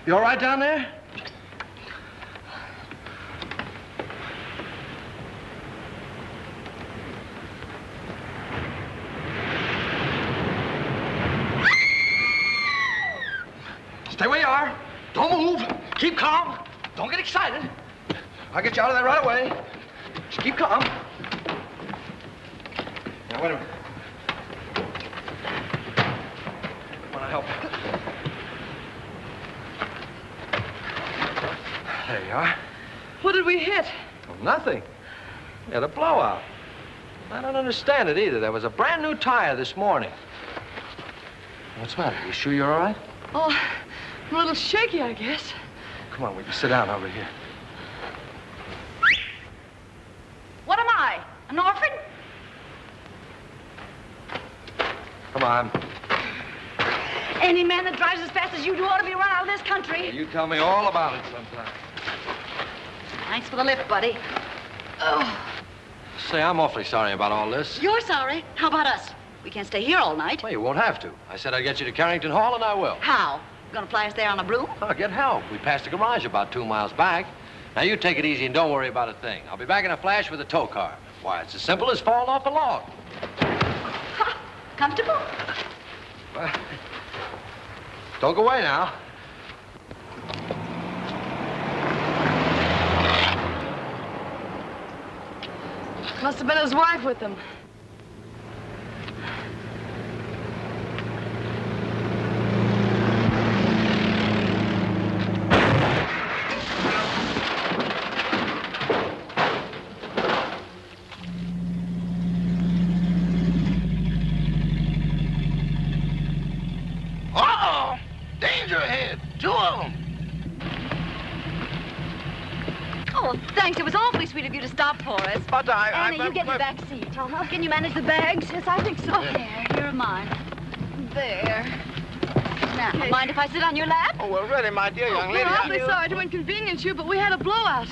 You all right down there? Stay where you are. Don't move. Keep calm. Don't get excited. I'll get you out of there right away. Just keep calm. Now, wait a minute. I want to help you. There you are. What did we hit? Well, nothing. We had a blowout. I don't understand it either. There was a brand new tire this morning. What's the matter? You sure you're all right? Oh, I'm a little shaky, I guess. Come on, we can sit down over here. What am I? An orphan? Come on. Any man that drives as fast as you do ought to be run out of this country. You tell me all about it sometime. Thanks for the lift, buddy. Oh. Say, I'm awfully sorry about all this. You're sorry? How about us? We can't stay here all night. Well, you won't have to. I said I'd get you to Carrington Hall, and I will. How? You gonna fly us there on a broom? I'll get help. We passed the garage about 2 miles back. Now, you take it easy and don't worry about a thing. I'll be back in a flash with a tow car. Why, it's as simple as falling off a log. Ha! Comfortable? Well, don't go away now. Must have been his wife with him. Uh-oh! Danger ahead. 2 of them. Oh, thanks. It was awfully sweet of you to stop for us. But Anna, you get in the back seat. Can you manage the bags? Yes, I think so. Here are mine. There. Now, mind if I sit on your lap? Oh, well, really, my dear young lady. We're awfully sorry to inconvenience you, but we had a blowout.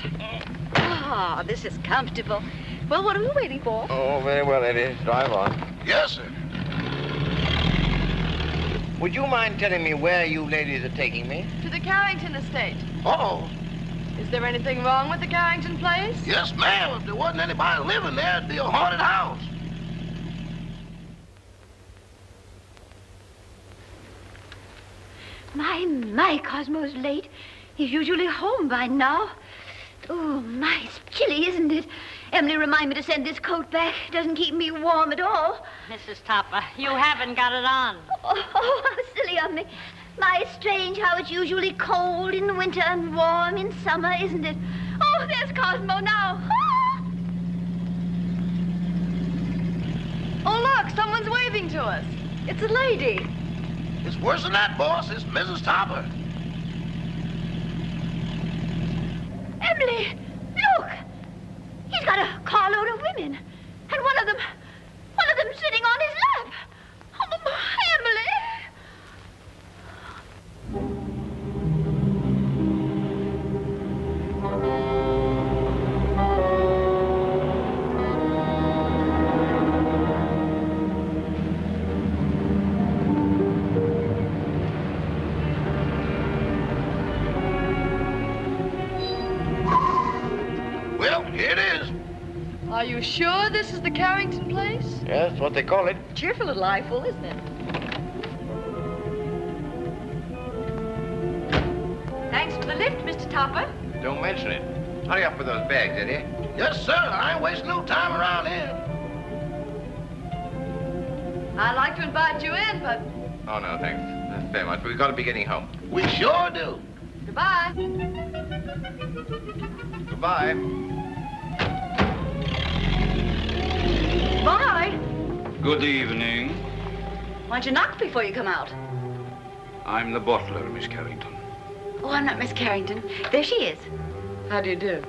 Ah, this is comfortable. Well, what are we waiting for? Oh, very well, lady. Drive on. Yes, sir. Would you mind telling me where you ladies are taking me? To the Carrington estate. Uh-oh. Is there anything wrong with the Carrington place? Yes, ma'am. If there wasn't anybody living there, it'd be a haunted house. My, Cosmo's late. He's usually home by now. Oh, my, it's chilly, isn't it? Emily, remind me to send this coat back. It doesn't keep me warm at all. Mrs. Topper, you haven't got it on. Oh, how silly of me. My, strange how it's usually cold in winter and warm in summer, isn't it? Oh, there's Cosmo now. Ah! Oh, look, someone's waving to us. It's a lady. It's worse than that, boss. It's Mrs. Topper. Emily, look. He's got a carload of women. And one of them sitting on his lap. Oh, Emily. Well, here it is. Are you sure this is the Carrington place? Yes, that's what they call it. Cheerful little eyeful, isn't it? Thanks for the lift, Mr. Topper. Don't mention it. Hurry up with those bags, Eddie. Yes, sir. I ain't wasting no time around here. I'd like to invite you in, but Oh, no, thanks. Very much. We've got to be getting home. We sure do. goodbye. Goodbye. Bye. Good evening. Why'd you knock before you come out? I'm the butler, Miss Carrington. Oh, I'm not Miss Carrington. There she is. How do you do?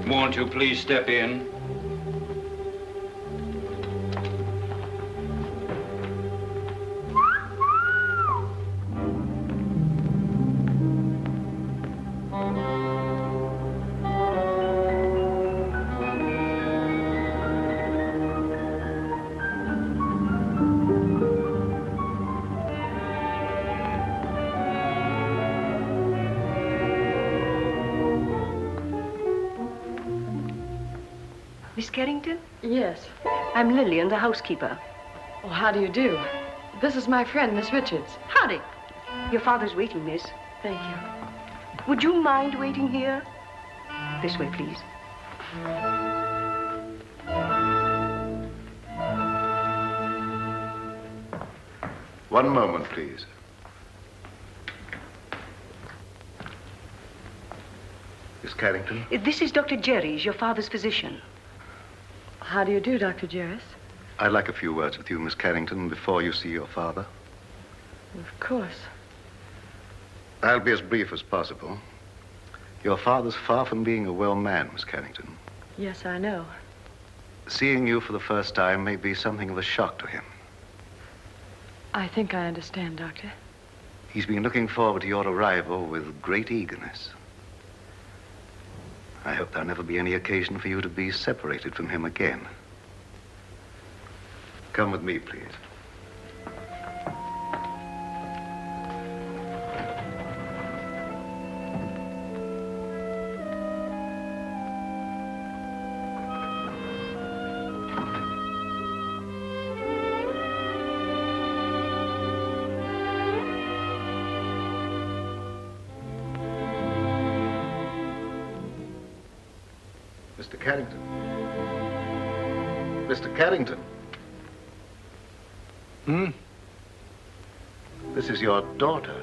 Won't you please step in? Miss Carrington? Yes. I'm Lillian, the housekeeper. Oh, how do you do? This is my friend, Miss Richards. Howdy. Your father's waiting, miss. Thank you. Would you mind waiting here? This way, please. One moment, please. Miss Carrington? This is Dr. Jerry's, your father's physician. How do you do, Dr. Jarris? I'd like a few words with you, Miss Carrington, before you see your father. Of course. I'll be as brief as possible. Your father's far from being a well man, Miss Carrington. Yes, I know. Seeing you for the first time may be something of a shock to him. I think I understand, Doctor. He's been looking forward to your arrival with great eagerness. I hope there'll never be any occasion for you to be separated from him again. Come with me, please. Mr. Carrington. Mr. Carrington. This is your daughter.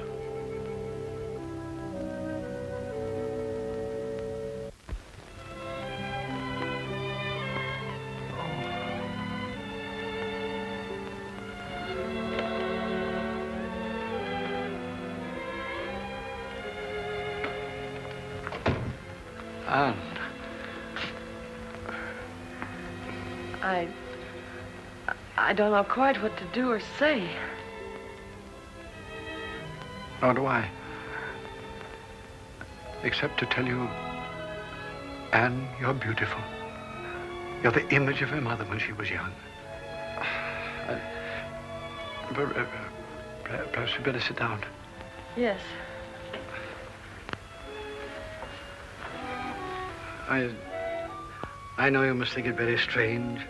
Anne. I don't know quite what to do or say. Nor do I. Except to tell you, Anne, you're beautiful. You're the image of your mother when she was young. Perhaps you better sit down. Yes. I know you must think it very strange,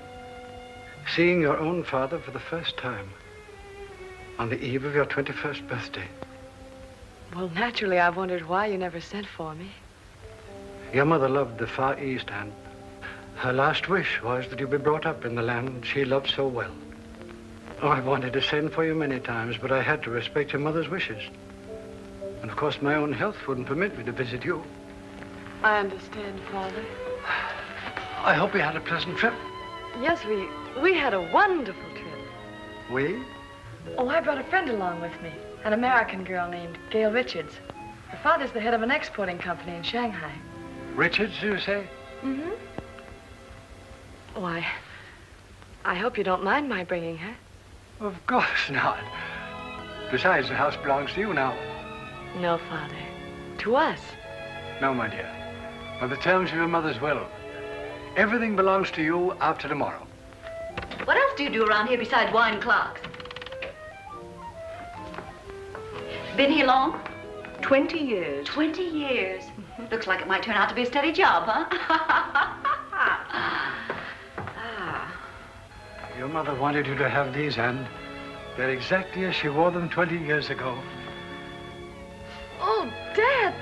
seeing your own father for the first time on the eve of your 21st birthday. Well, naturally, I wondered why you never sent for me. Your mother loved the Far East, and her last wish was that you be brought up in the land she loved so well. Oh, I've wanted to send for you many times, but I had to respect your mother's wishes. And of course, my own health wouldn't permit me to visit you. I understand, Father. I hope you had a pleasant trip. Yes, we had a wonderful trip. We? Oh, I brought a friend along with me, an American girl named Gail Richards. Her father's the head of an exporting company in Shanghai. Richards, you say? Mm-hmm. Oh, I hope you don't mind my bringing her. Of course not. Besides, the house belongs to you now. No, Father. To us. No, my dear. By the terms of your mother's will, everything belongs to you after tomorrow. What else do you do around here besides wine clocks? Been here long? 20 years. 20 years. Looks like it might turn out to be a steady job, huh? Your mother wanted you to have these, and they're exactly as she wore them 20 years ago. Oh, Dad,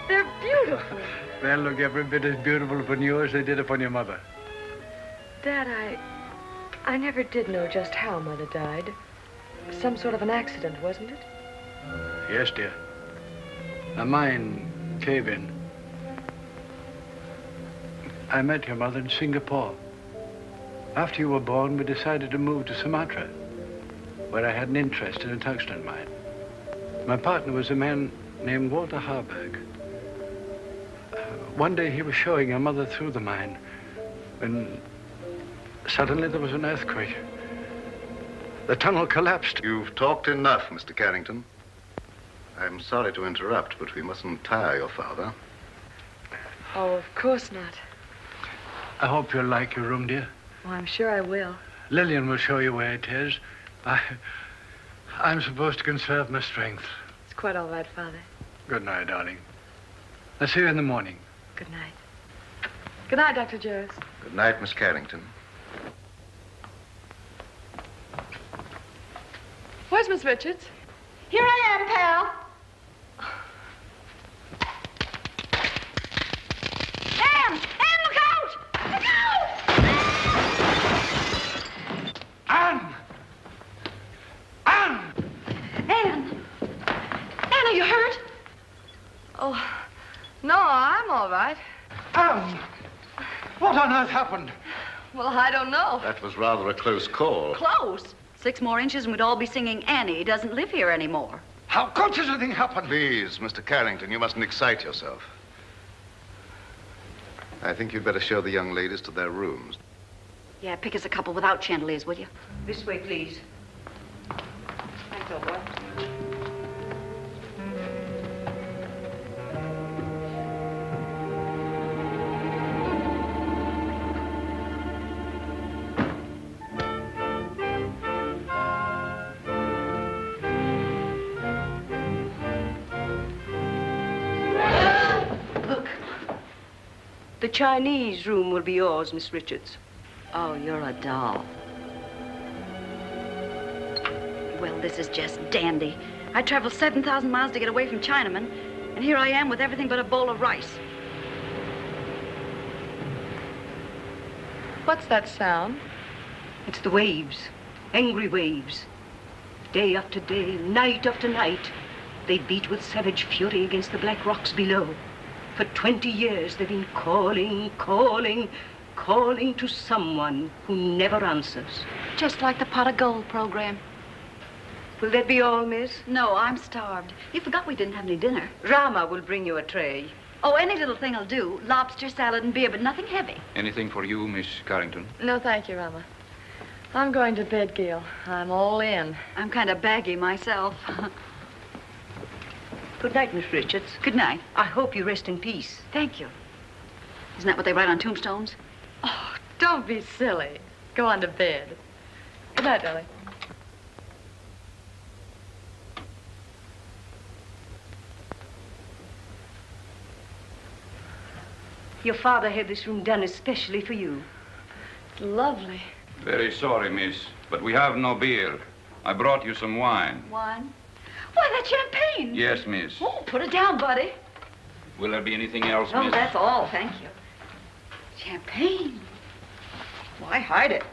they're beautiful. They'll look every bit as beautiful upon you as they did upon your mother. Dad, I never did know just how Mother died. Some sort of an accident, wasn't it? Yes, dear. A mine cave-in. I met your mother in Singapore. After you were born, we decided to move to Sumatra, where I had an interest in a tungsten mine. My partner was a man named Walter Harburg. One day he was showing your mother through the mine when suddenly there was an earthquake. The tunnel collapsed. You've talked enough, Mr. Carrington. I'm sorry to interrupt, but we mustn't tire your father. Oh, of course not. I hope you'll like your room, dear. Oh, I'm sure I will. Lillian will show you where it is. I'm supposed to conserve my strength. It's quite all right, Father. Good night, darling. I'll see you in the morning. Good night. Good night, Dr. Jarris. Good night, Miss Carrington. Where's Miss Richards? Here I am, pal. Anne! Anne, look out! Look out! Anne! Anne! Anne! Anne, are you hurt? Oh, no, I'm all right. Anne! What on earth happened? Well, I don't know. That was rather a close call. Close. 6 more inches and we'd all be singing Annie. He doesn't live here anymore. How could such a thing happen? Please, Mr. Carrington, you mustn't excite yourself. I think you'd better show the young ladies to their rooms. Yeah, pick us a couple without chandeliers, will you? This way, please. Thanks, old boy. The Chinese room will be yours, Miss Richards. Oh, you're a doll. Well, this is just dandy. I traveled 7,000 miles to get away from Chinamen, and here I am with everything but a bowl of rice. What's that sound? It's the waves, angry waves. Day after day, night after night, they beat with savage fury against the black rocks below. For 20 years, they've been calling, calling, calling to someone who never answers. Just like the pot of gold program. Will that be all, miss? No, I'm starved. You forgot we didn't have any dinner. Rama will bring you a tray. Oh, any little thing will do. Lobster, salad, and beer, but nothing heavy. Anything for you, Miss Carrington? No, thank you, Rama. I'm going to bed, Gail. I'm all in. I'm kind of baggy myself. Good night, Miss Richards. Good night. I hope you rest in peace. Thank you. Isn't that what they write on tombstones? Oh, don't be silly. Go on to bed. Good night, darling. Your father had this room done especially for you. It's lovely. Very sorry, miss, but we have no beer. I brought you some wine. Wine? Why, that's champagne. Yes, miss. Oh, put it down, buddy. Will there be anything else, No, miss? that's all, thank you. Champagne. Why hide it?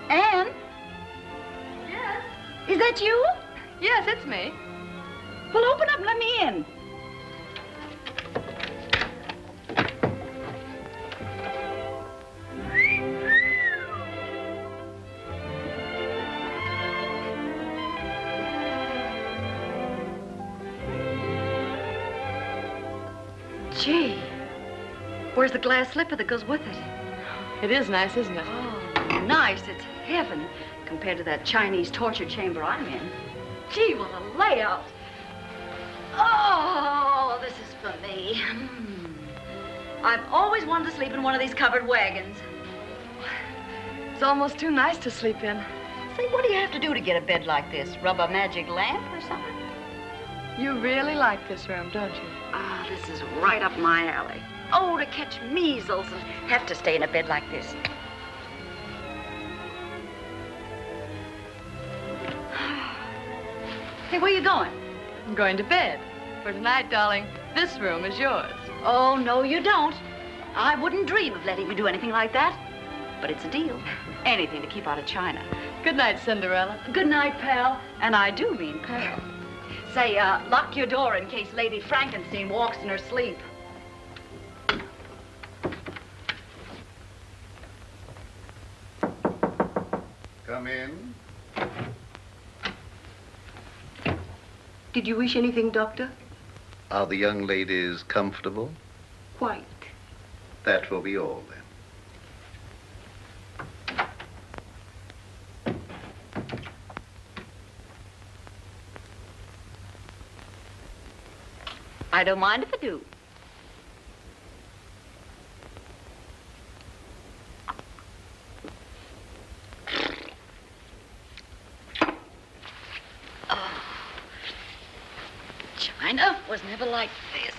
Anne? Yes? Is that you? Yes, it's me. Well, open up and let me in. Gee, where's the glass slipper that goes with it? It is nice, isn't it? Oh, nice. It's heaven compared to that Chinese torture chamber I'm in. Gee, what a layout. Oh, this is for me. I've always wanted to sleep in one of these covered wagons. It's almost too nice to sleep in. Say, what do you have to do to get a bed like this? Rub a magic lamp or something? You really like this room, don't you? Ah, this is right up my alley. Oh, to catch measles and have to stay in a bed like this. Hey, where you going? I'm going to bed. For tonight, darling, this room is yours. Oh, no, you don't. I wouldn't dream of letting you do anything like that. But it's a deal. Anything to keep out of China. Good night, Cinderella. Good night, pal. And I do mean pal. Say, lock your door in case Lady Frankenstein walks in her sleep. Come in. Did you wish anything, Doctor? Are the young ladies comfortable? Quite. That will be all, then. I don't mind if I do. was never like this.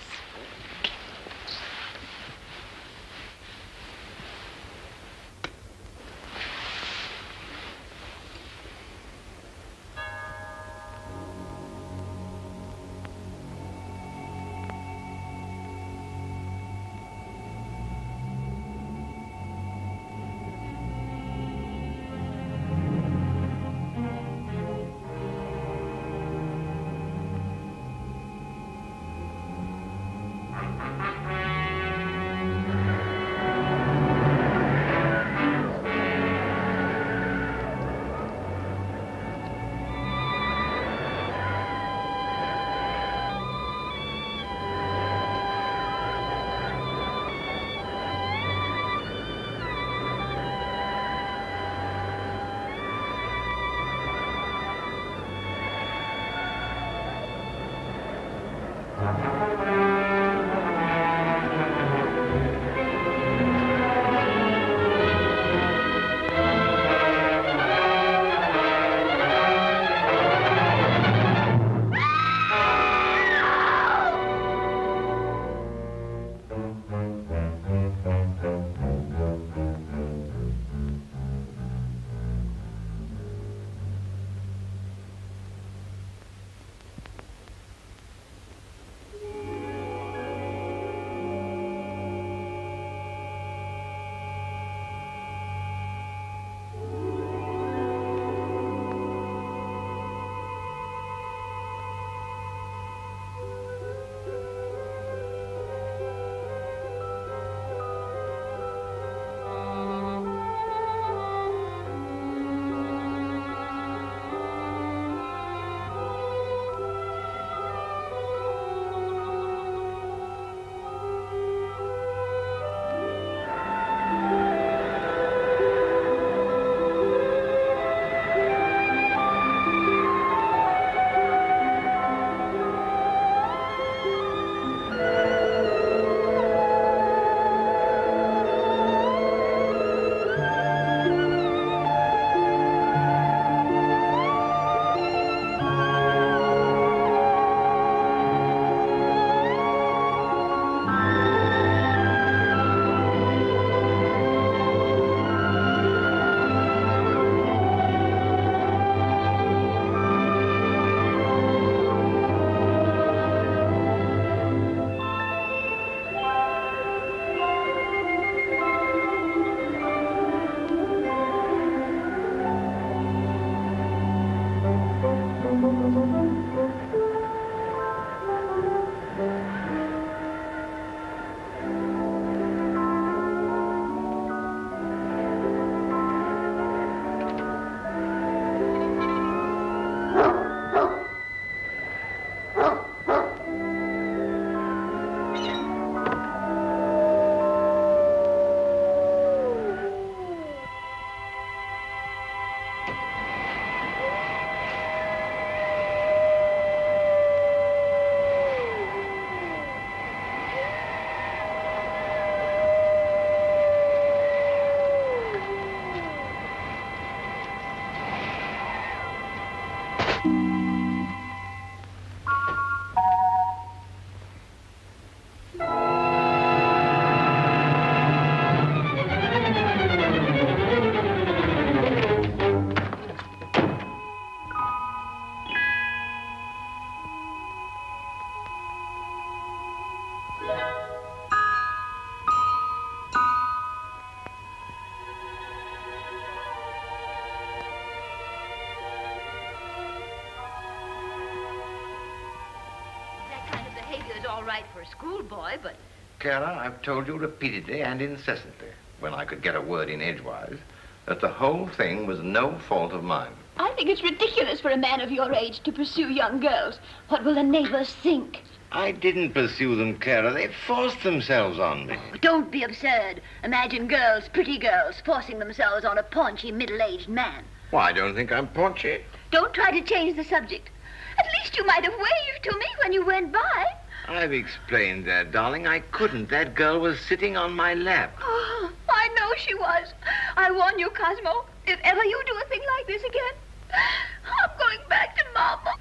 All right for a schoolboy, but... Kara, I've told you repeatedly and incessantly, when I could get a word in edgewise, that the whole thing was no fault of mine. I think it's ridiculous for a man of your age to pursue young girls. What will the neighbors think? I didn't pursue them, Kara. They forced themselves on me. Oh, don't be absurd. Imagine girls, pretty girls, forcing themselves on a paunchy, middle-aged man. Well, I don't think I'm paunchy. Don't try to change the subject. At least you might have waved to me when you went by. I've explained that, darling. I couldn't. That girl was sitting on my lap. Oh, I know she was. I warn you, Cosmo, if ever you do a thing like this again, I'm going back to Mama.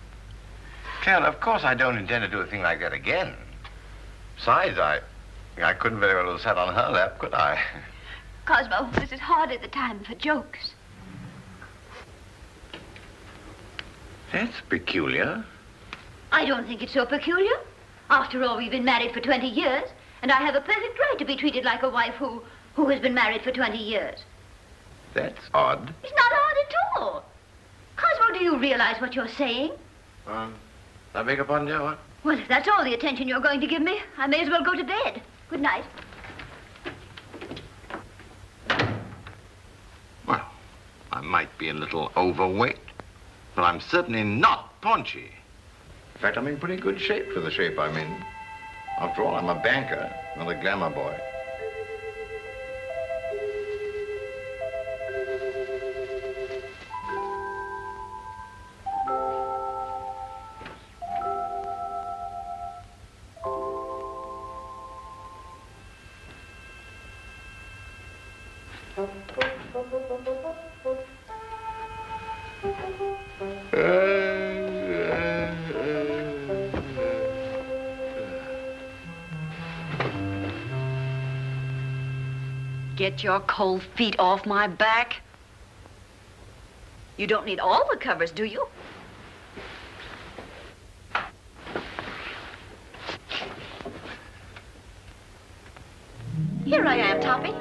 Still, of course I don't intend to do a thing like that again. Besides, I couldn't very well have sat on her lap, could I? Cosmo, this is hardly the time for jokes. That's peculiar. I don't think it's so peculiar. After all, we've been married for 20 years, and I have a perfect right to be treated like a wife who has been married for 20 years. That's odd. It's not odd at all. Cosmo, do you realize what you're saying? I beg your pardon, dear, what? Well, if that's all the attention you're going to give me, I may as well go to bed. Good night. Well, I might be a little overweight, but I'm certainly not paunchy. In fact, I'm in pretty good shape for the shape I'm in. After all, I'm a banker, not a glamour boy. Get your cold feet off my back. You don't need all the covers, do you? Here I am, Toppy.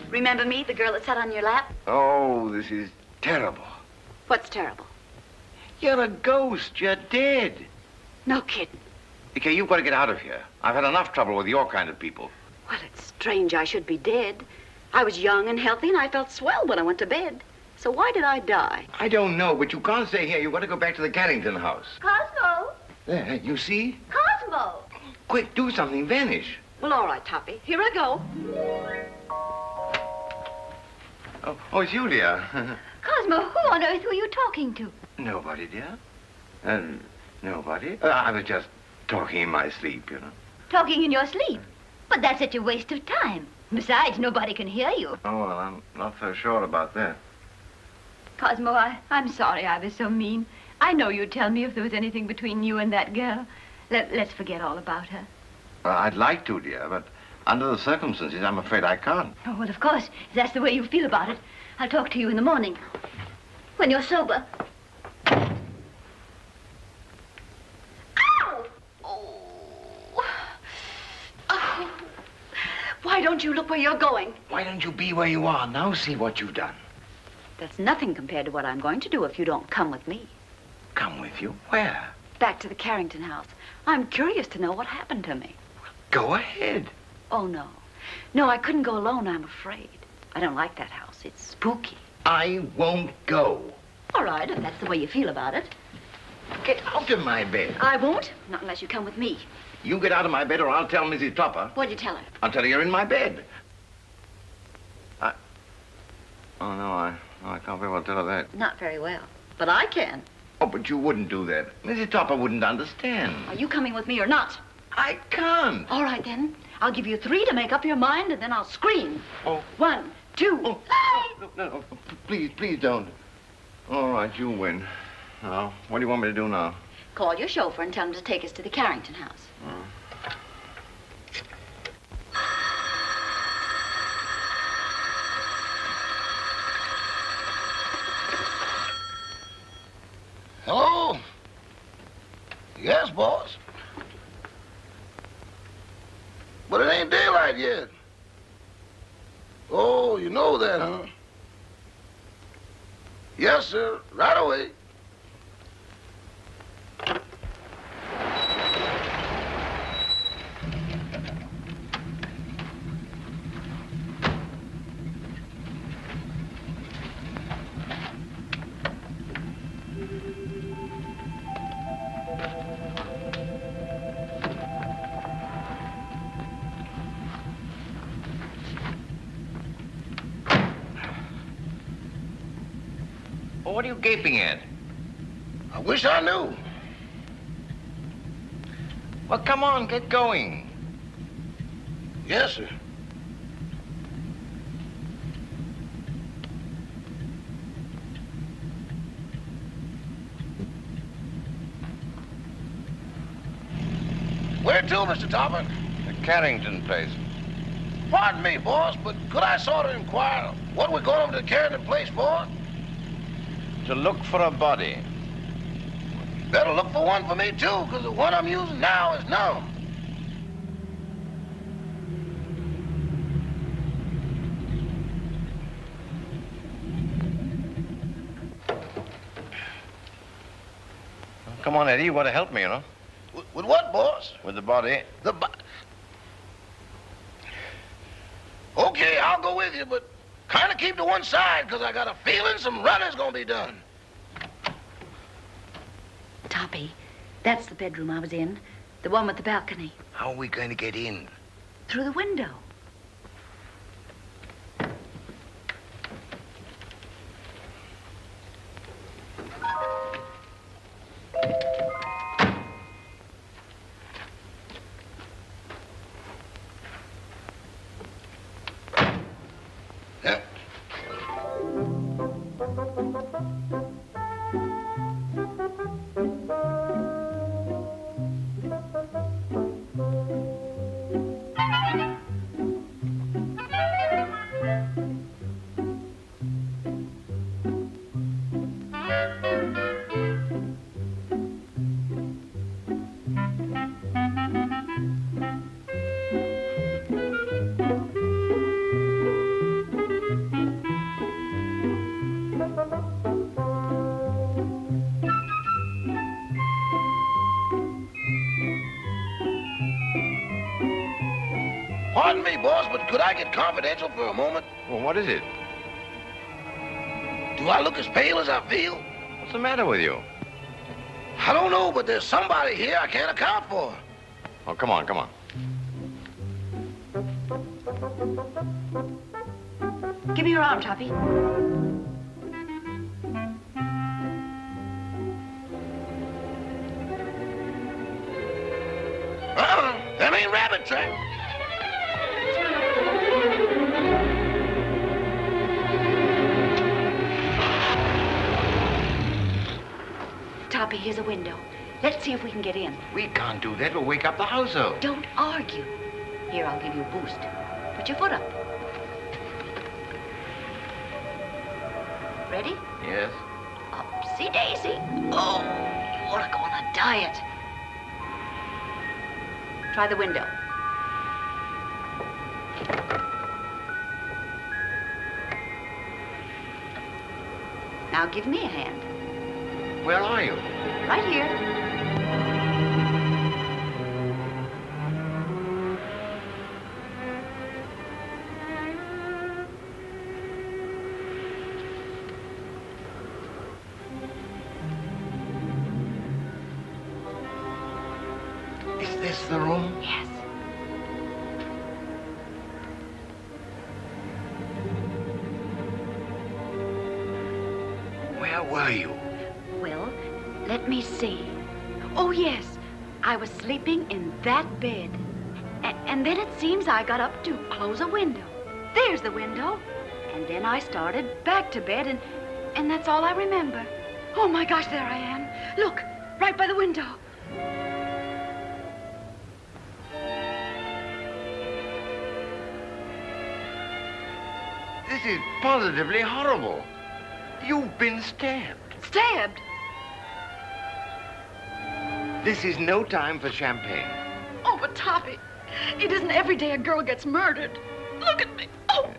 Remember me, the girl that sat on your lap? Oh, this is terrible. What's terrible? You're a ghost. You're dead. No kidding. Okay, you've got to get out of here. I've had enough trouble with your kind of people. Well, it's strange I should be dead. I was young and healthy, and I felt swell when I went to bed. So why did I die? I don't know, but you can't stay here. You've got to go back to the Carrington house. Cosmo! There, you see? Cosmo! Quick, do something. Vanish. Well, all right, Toppy. Here I go. Oh, it's you, dear. Cosmo, who on earth were you talking to? Nobody, dear. Nobody. I was just talking in my sleep, you know. Talking in your sleep? But that's such a waste of time. Besides, nobody can hear you. Oh, well, I'm not so sure about that. Cosmo, I'm sorry I was so mean. I know you'd tell me if there was anything between you and that girl. Let's forget all about her. Well, I'd like to, dear, but under the circumstances, I'm afraid I can't. Oh, well, of course, if that's the way you feel about it. I'll talk to you in the morning, when you're sober. Ow! Oh. Why don't you look where you're going? Why don't you be where you are? Now see what you've done. That's nothing compared to what I'm going to do if you don't come with me. Come with you? Where? Back to the Carrington house. I'm curious to know what happened to me. Go ahead. Oh, no. No, I couldn't go alone, I'm afraid. I don't like that house. It's spooky. I won't go. All right, if that's the way you feel about it. Get out of my bed. I won't, not unless you come with me. You get out of my bed or I'll tell Mrs. Topper. What'd you tell her? I'll tell her you're in my bed. Oh, no, I can't very well tell her that. Not very well, but I can. Oh, but you wouldn't do that. Mrs. Topper wouldn't understand. Are you coming with me or not? I can't. All right, then. I'll give you 3 to make up your mind, and then I'll scream. Oh. 1, 2. Oh, no, please don't. All right, you win. Now, what do you want me to do now? Call your chauffeur and tell him to take us to the Carrington house. Hello? Yes, boss. But it ain't daylight yet. Oh, you know that, huh? Yes, sir. Right away. Well, what are you gaping at? I wish I knew. Well, come on, get going. Yes, sir. to, Mr. Topper? The Carrington place. Pardon me, boss, but could I sort of inquire what we're going over to the Carrington place for? To look for a body. Better look for one for me, too, because the one I'm using now is numb. Come on, Eddie, you want to help me, you know? With what, boss? With the body. Okay, I'll go with you, but kind of keep to one side, because I got a feeling some running's going to be done. Toppy, that's the bedroom I was in. The one with the balcony. How are we going to get in? Through the window. Pardon me, boss, but could I get confidential for a moment? Well, what is it? Do I look as pale as I feel? What's the matter with you? I don't know, but there's somebody here I can't account for. Oh, come on, come on. Give me your arm, Toppy. Them ain't rabbit tracks. Toppy, here's a window. Let's see if we can get in. We can't do that. We'll wake up the household. Don't argue. Here, I'll give you a boost. Put your foot up. Ready? Yes. Upsy daisy. Oh, you ought to go on a diet. Try the window. Now give me a hand. Where are you? Right here. Is this the room? Yes. Where were you? Well, let me see. Oh, yes. I was sleeping in that bed. And then it seems I got up to close a window. There's the window. And then I started back to bed, and that's all I remember. Oh, my gosh, there I am. Look, right by the window. This is positively horrible. You've been stabbed. Stabbed? This is no time for champagne. Oh, but Toppy, it isn't every day a girl gets murdered. Look at me. Oh.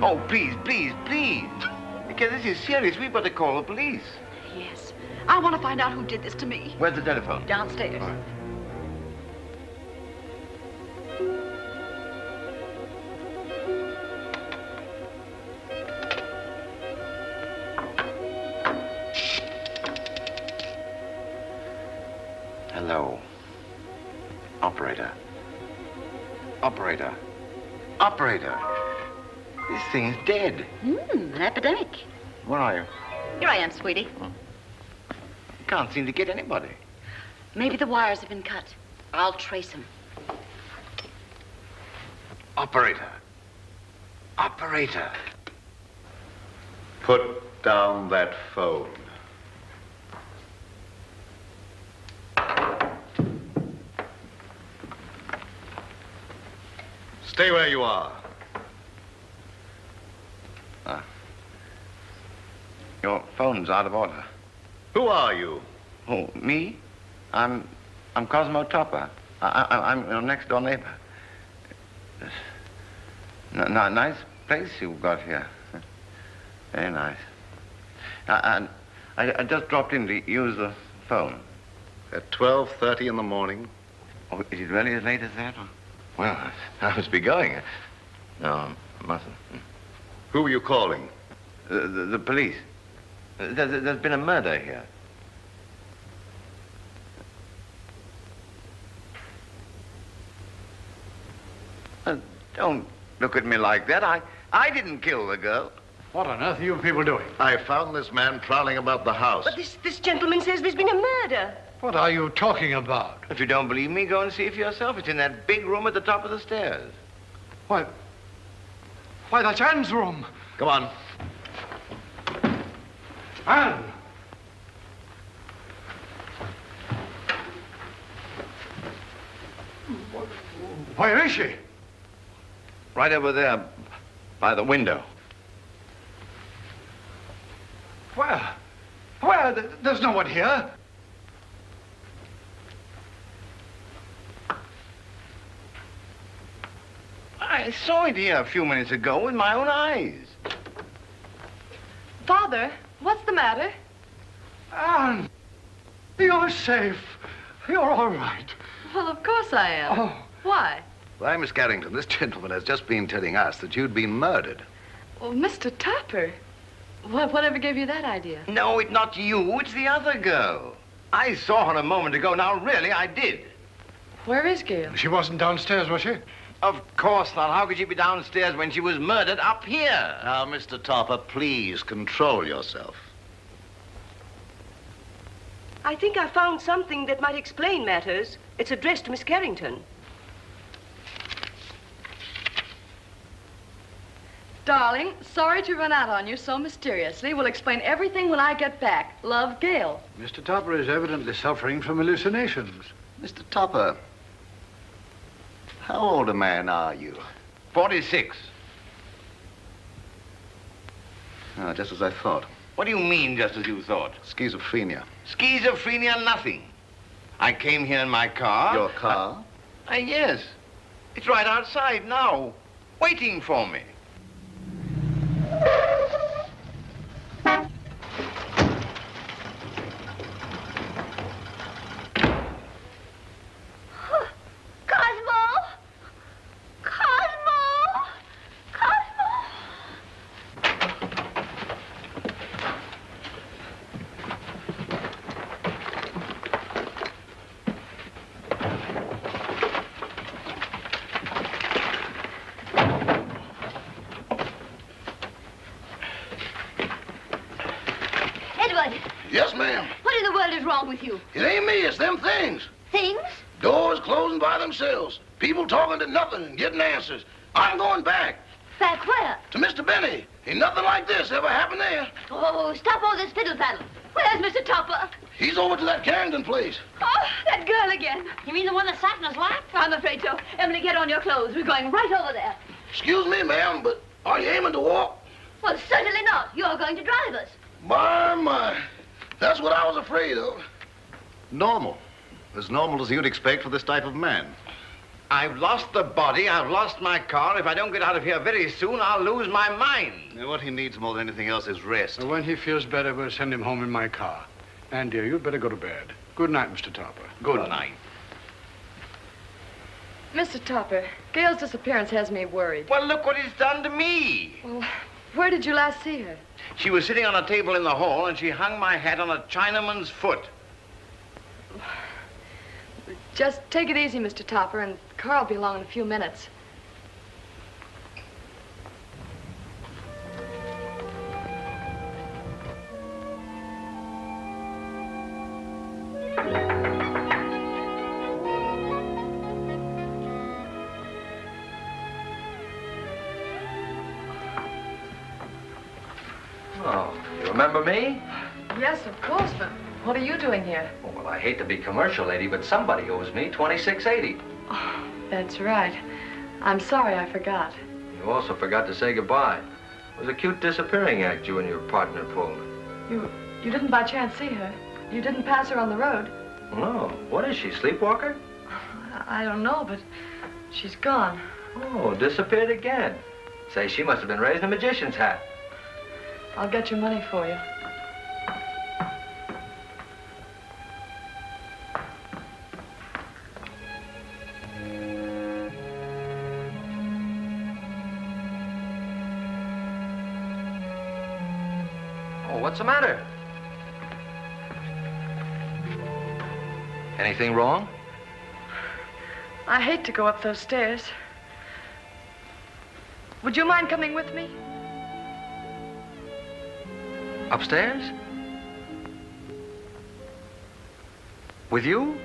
Oh, please, please, please. Because this is serious. We've got to call the police. Yes. I want to find out who did this to me. Where's the telephone? Downstairs. All right. Hello. Operator. Operator. Operator. This thing's dead. An epidemic. Where are you? Here I am, sweetie. Can't seem to get anybody. Maybe the wires have been cut. I'll trace them. Operator. Operator. Put down that phone. Stay where you are. Your phone's out of order. Who are you? Oh, me? I'm Cosmo Topper. I'm your next door neighbor. Nice place you've got here. Very nice. I just dropped in to use the phone. At 12:30 in the morning? Oh, is it really as late as that? Well, I must be going. No, I mustn't. Who were you calling? The police. There's been a murder here. Don't look at me like that. I didn't kill the girl. What on earth are you people doing? I found this man prowling about the house. But this gentleman says there's been a murder. What are you talking about? If you don't believe me, go and see for yourself. It's in that big room at the top of the stairs. Why, that's Anne's room. Come on. Anne! Where is she? Right over there by the window. Where? There's no one here. I saw it here a few minutes ago with my own eyes. Father, what's the matter? Anne, you're safe. You're all right. Well, of course I am. Oh. Why? Why, Miss Carrington, this gentleman has just been telling us that you'd been murdered. Oh, Mr. Topper. Whatever gave you that idea? No, it's not you. It's the other girl. I saw her a moment ago. Now, really, I did. Where is Gail? She wasn't downstairs, was she? Of course not. How could she be downstairs when she was murdered up here? Now, Mr. Topper, please control yourself. I think I found something that might explain matters. It's addressed to Miss Carrington. Darling, sorry to run out on you so mysteriously. We'll explain everything when I get back. Love, Gail. Mr. Topper is evidently suffering from hallucinations. Mr. Topper, how old a man are you? 46. Just as I thought. What do you mean, just as you thought? Schizophrenia. Schizophrenia, nothing. I came here in my car. Your car? Yes. It's right outside now, waiting for me. Yes, ma'am. What in the world is wrong with you? It ain't me, it's them things. Things? Doors closing by themselves. People talking to nothing and getting answers. I'm going back. Back where? To Mr. Benny. Ain't nothing like this ever happened there. Oh, stop all this fiddle-faddle. Where's Mr. Topper? He's over to that Carrington place. Oh, that girl again. You mean the one that sat in his lap? I'm afraid so. Emily, get on your clothes. We're going right over there. Excuse me, ma'am, but are you aiming to walk? Well, certainly not. You're going to drive us. My. That's what I was afraid of. Normal. As normal as you'd expect for this type of man. I've lost the body, I've lost my car. If I don't get out of here very soon, I'll lose my mind. And what he needs more than anything else is rest. When he feels better, we'll send him home in my car. And, dear, you'd better go to bed. Good night, Mr. Topper. Good night. Mr. Topper, Gail's disappearance has me worried. Well, look what it's done to me. Well, where did you last see her? She was sitting on a table in the hall, and she hung my hat on a Chinaman's foot. Just take it easy, Mr. Topper, and Carl will be along in a few minutes. Oh, you remember me? Yes, of course, but what are you doing here? Oh, well, I hate to be commercial, lady, but somebody owes me $26.80. Oh, that's right. I'm sorry I forgot. You also forgot to say goodbye. It was a cute disappearing act you and your partner pulled. You didn't by chance see her? You didn't pass her on the road? No. What is she, sleepwalker? I don't know, but she's gone. Oh, disappeared again. Say, she must have been raised in a magician's hat. I'll get your money for you. Oh, what's the matter? Anything wrong? I hate to go up those stairs. Would you mind coming with me? Upstairs? With you?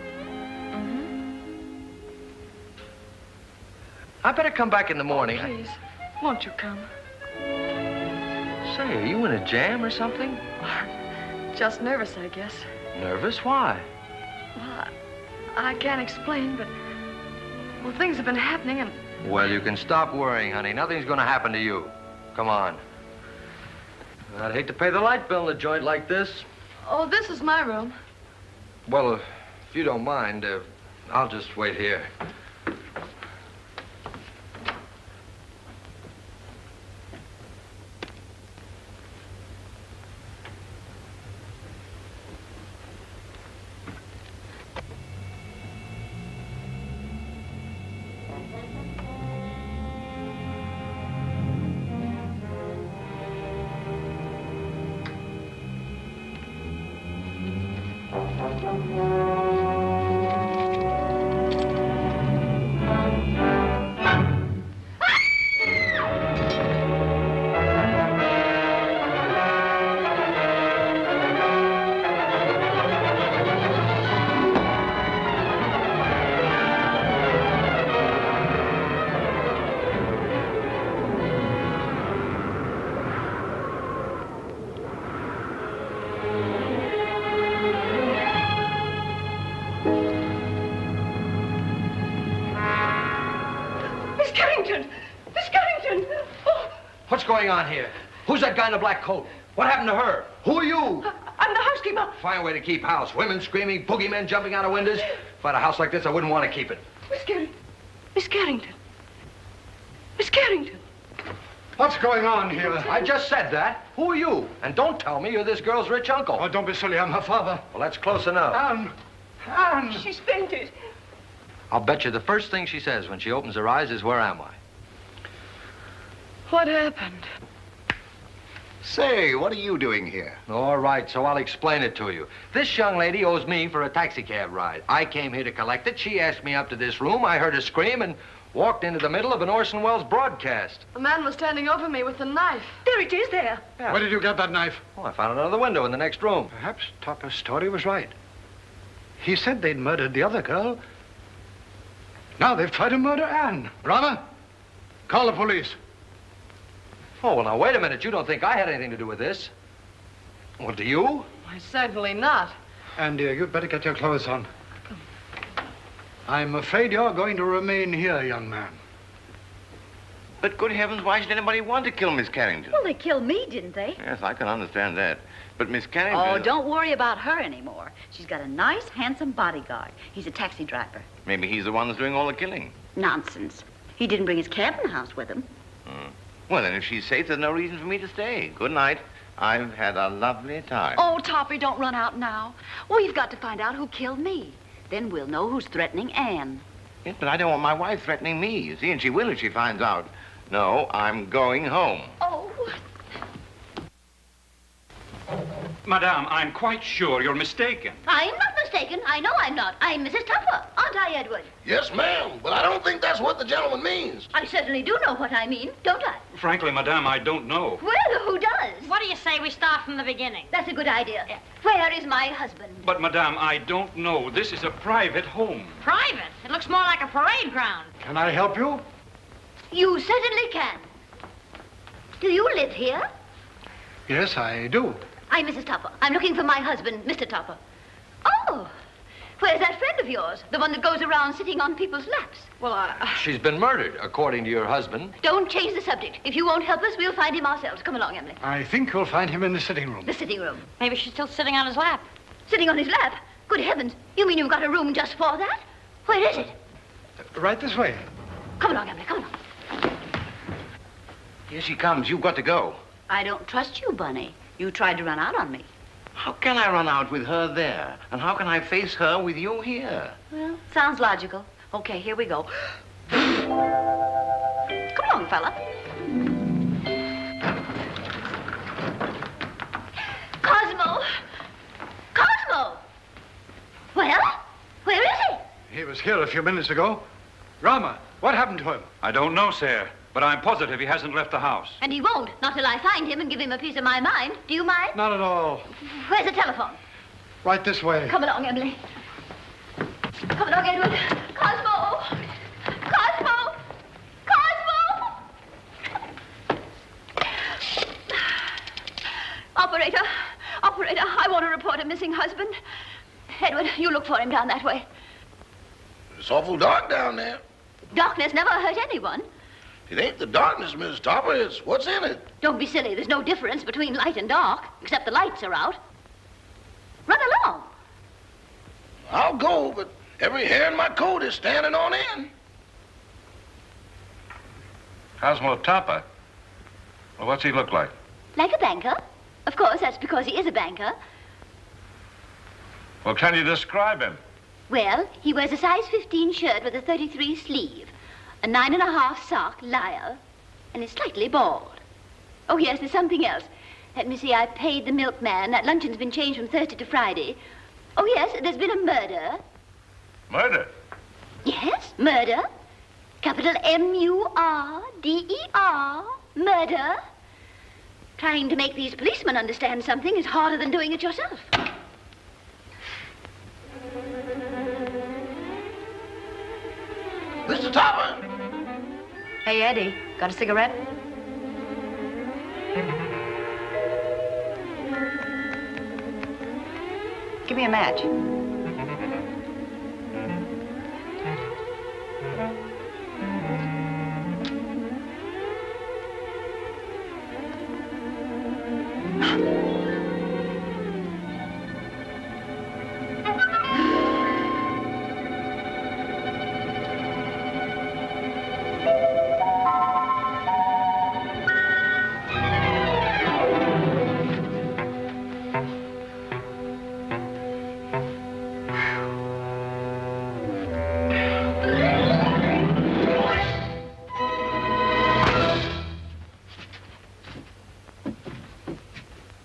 I better come back in the morning. Oh, please, won't you come? Say, are you in a jam or something? Just nervous, I guess. Nervous? Why? Well, I can't explain, but... Well, things have been happening and... Well, you can stop worrying, honey. Nothing's gonna happen to you. Come on. I'd hate to pay the light bill in a joint like this. Oh, this is my room. Well, if you don't mind, I'll just wait here. What's going on here? Who's that guy in the black coat? What happened to her? Who are you? I'm the housekeeper. Fine way to keep house. Women screaming, boogeymen jumping out of windows. If I had a house like this, I wouldn't want to keep it. Miss Carrington. Miss Carrington. What's going on here? I just said that. Who are you? And don't tell me you're this girl's rich uncle. Oh, don't be silly. I'm her father. Well, that's close enough. Anne! She's fainted. I'll bet you the first thing she says when she opens her eyes is, where am I? What happened? Say, what are you doing here? All right, so I'll explain it to you. This young lady owes me for a taxicab ride. I came here to collect it. She asked me up to this room. I heard her scream and walked into the middle of an Orson Welles broadcast. A man was standing over me with a knife. There it is, there. Yeah. Where did you get that knife? Oh, I found it under the window in the next room. Perhaps Topper's story was right. He said they'd murdered the other girl. Now they've tried to murder Anne. Brother, call the police. Oh, well, now, wait a minute. You don't think I had anything to do with this? Well, do you? Why, certainly not. Anne, dear, you'd better get your clothes on. I'm afraid you're going to remain here, young man. But good heavens, why should anybody want to kill Miss Carrington? Well, they killed me, didn't they? Yes, I can understand that. But Miss Carrington... Oh, don't worry about her anymore. She's got a nice, handsome bodyguard. He's a taxi driver. Maybe he's the one that's doing all the killing. Nonsense. He didn't bring his cabin house with him. Well, then, if she's safe, there's no reason for me to stay. Good night. I've had a lovely time. Oh, Toppy, don't run out now. We've got to find out who killed me. Then we'll know who's threatening Anne. Yes, but I don't want my wife threatening me, you see, and she will if she finds out. No, I'm going home. Oh. Madame, I'm quite sure you're mistaken. I'm not mistaken. I know I'm not. I'm Mrs. Tupper, aren't I, Edward? Yes, ma'am, but I don't think that's what the gentleman means. I certainly do know what I mean, don't I? Frankly, Madame, I don't know. Well, who does? What do you say we start from the beginning? That's a good idea. Where is my husband? But, Madame, I don't know. This is a private home. Private? It looks more like a parade ground. Can I help you? You certainly can. Do you live here? Yes, I do. I'm Mrs. Tupper. I'm looking for my husband, Mr. Tupper. Oh, Where's that friend of yours? The one that goes around sitting on people's laps? Well, She's been murdered, according to your husband. Don't change the subject. If you won't help us, we'll find him ourselves. Come along, Emily. I think you'll find him in the sitting room. The sitting room. Maybe she's still sitting on his lap. Sitting on his lap? Good heavens. You mean you've got a room just for that? Where is it? Right this way. Come along, Emily. Come along. Here she comes. You've got to go. I don't trust you, Bunny. You tried to run out on me. How can I run out with her there? And how can I face her with you here? Well, sounds logical. Okay, here we go. Come along, fella. Cosmo! Cosmo! Well, where is he? He was here a few minutes ago. Rama, what happened to him? I don't know, sir, but I'm positive he hasn't left the house. And he won't, not till I find him and give him a piece of my mind. Do you mind? Not at all. Where's the telephone? Right this way. Come along, Emily. Come along, Edward. Cosmo! Cosmo! Cosmo! Operator! Operator, I want to report a missing husband. Edward, you look for him down that way. It's awful dark down there. Darkness never hurt anyone. It ain't the darkness, Miss Topper. It's what's in it. Don't be silly. There's no difference between light and dark, except the lights are out. Run along. I'll go, but every hair in my coat is standing on end. Cosmo Topper? Well, what's he look like? Like a banker. Of course, that's because he is a banker. Well, can you describe him? Well, he wears a size 15 shirt with a 33 sleeve, a 9.5 sock lyre, and is slightly bald. Oh, yes, there's something else. Let me see, I paid the milkman. That luncheon's been changed from Thursday to Friday. Oh, yes, there's been a murder. Murder? Yes, murder. Capital M-U-R-D-E-R. Murder. Trying to make these policemen understand something is harder than doing it yourself. Mr. Topper! Hey, Eddie, got a cigarette? Give me a match.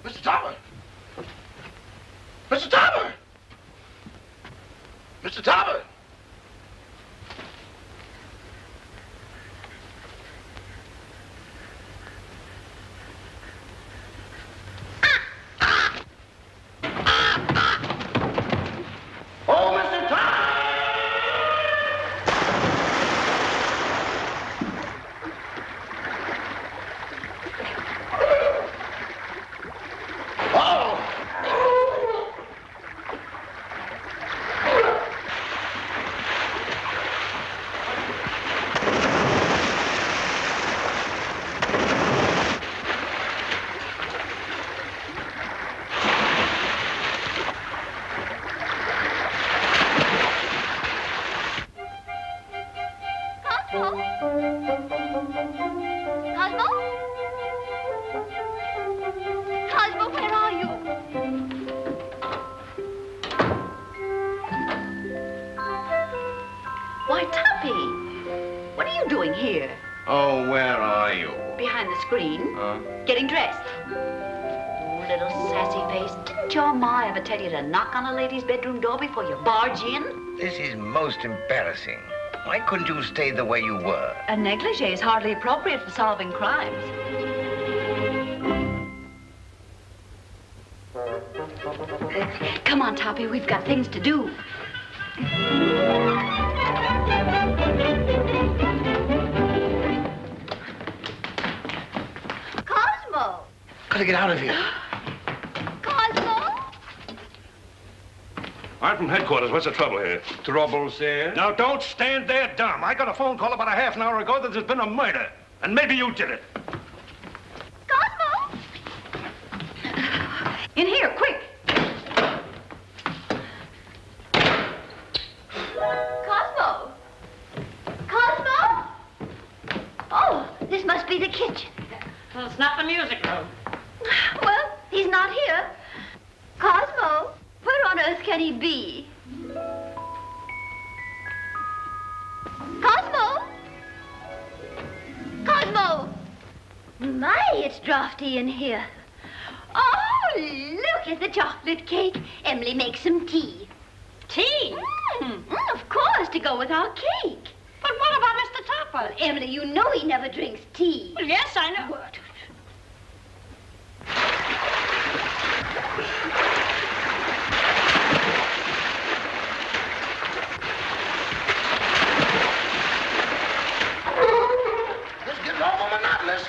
Mr. Topper! Mr. Topper! Mr. Topper! Oh, Mr. Topper! Oh! Cosmo? Cosmo? Cosmo, where are you? Why, Tuppy, what are you doing here? Oh, where are you? Behind the screen? Getting dressed. Oh, little sassy face. Didn't your ma ever tell you to knock on a lady's bedroom door before you barge in? This is most embarrassing. Why couldn't you stay the way you were? A negligee is hardly appropriate for solving crimes. Come on, Toppy, we've got things to do. Cosmo! Gotta get out of here. Cosmo! I'm from headquarters. What's the trouble here? Trouble, sir? Now, don't stand there dumb. I got a phone call about a half an hour ago that there's been a murder. And maybe you did it. Cosmo! In here, quick. Cosmo! Cosmo! Oh, this must be the kitchen. Well, it's not the music room. Well, he's not here. Cosmo, where on earth can he be? Cosmo! Cosmo! My, it's drafty in here. Oh, look at the chocolate cake. Emily, make some tea. Tea? Of course, to go with our cake. But what about Mr. Topper? Well, Emily, you know he never drinks tea. Well, yes, I know. What? This is getting awful monotonous.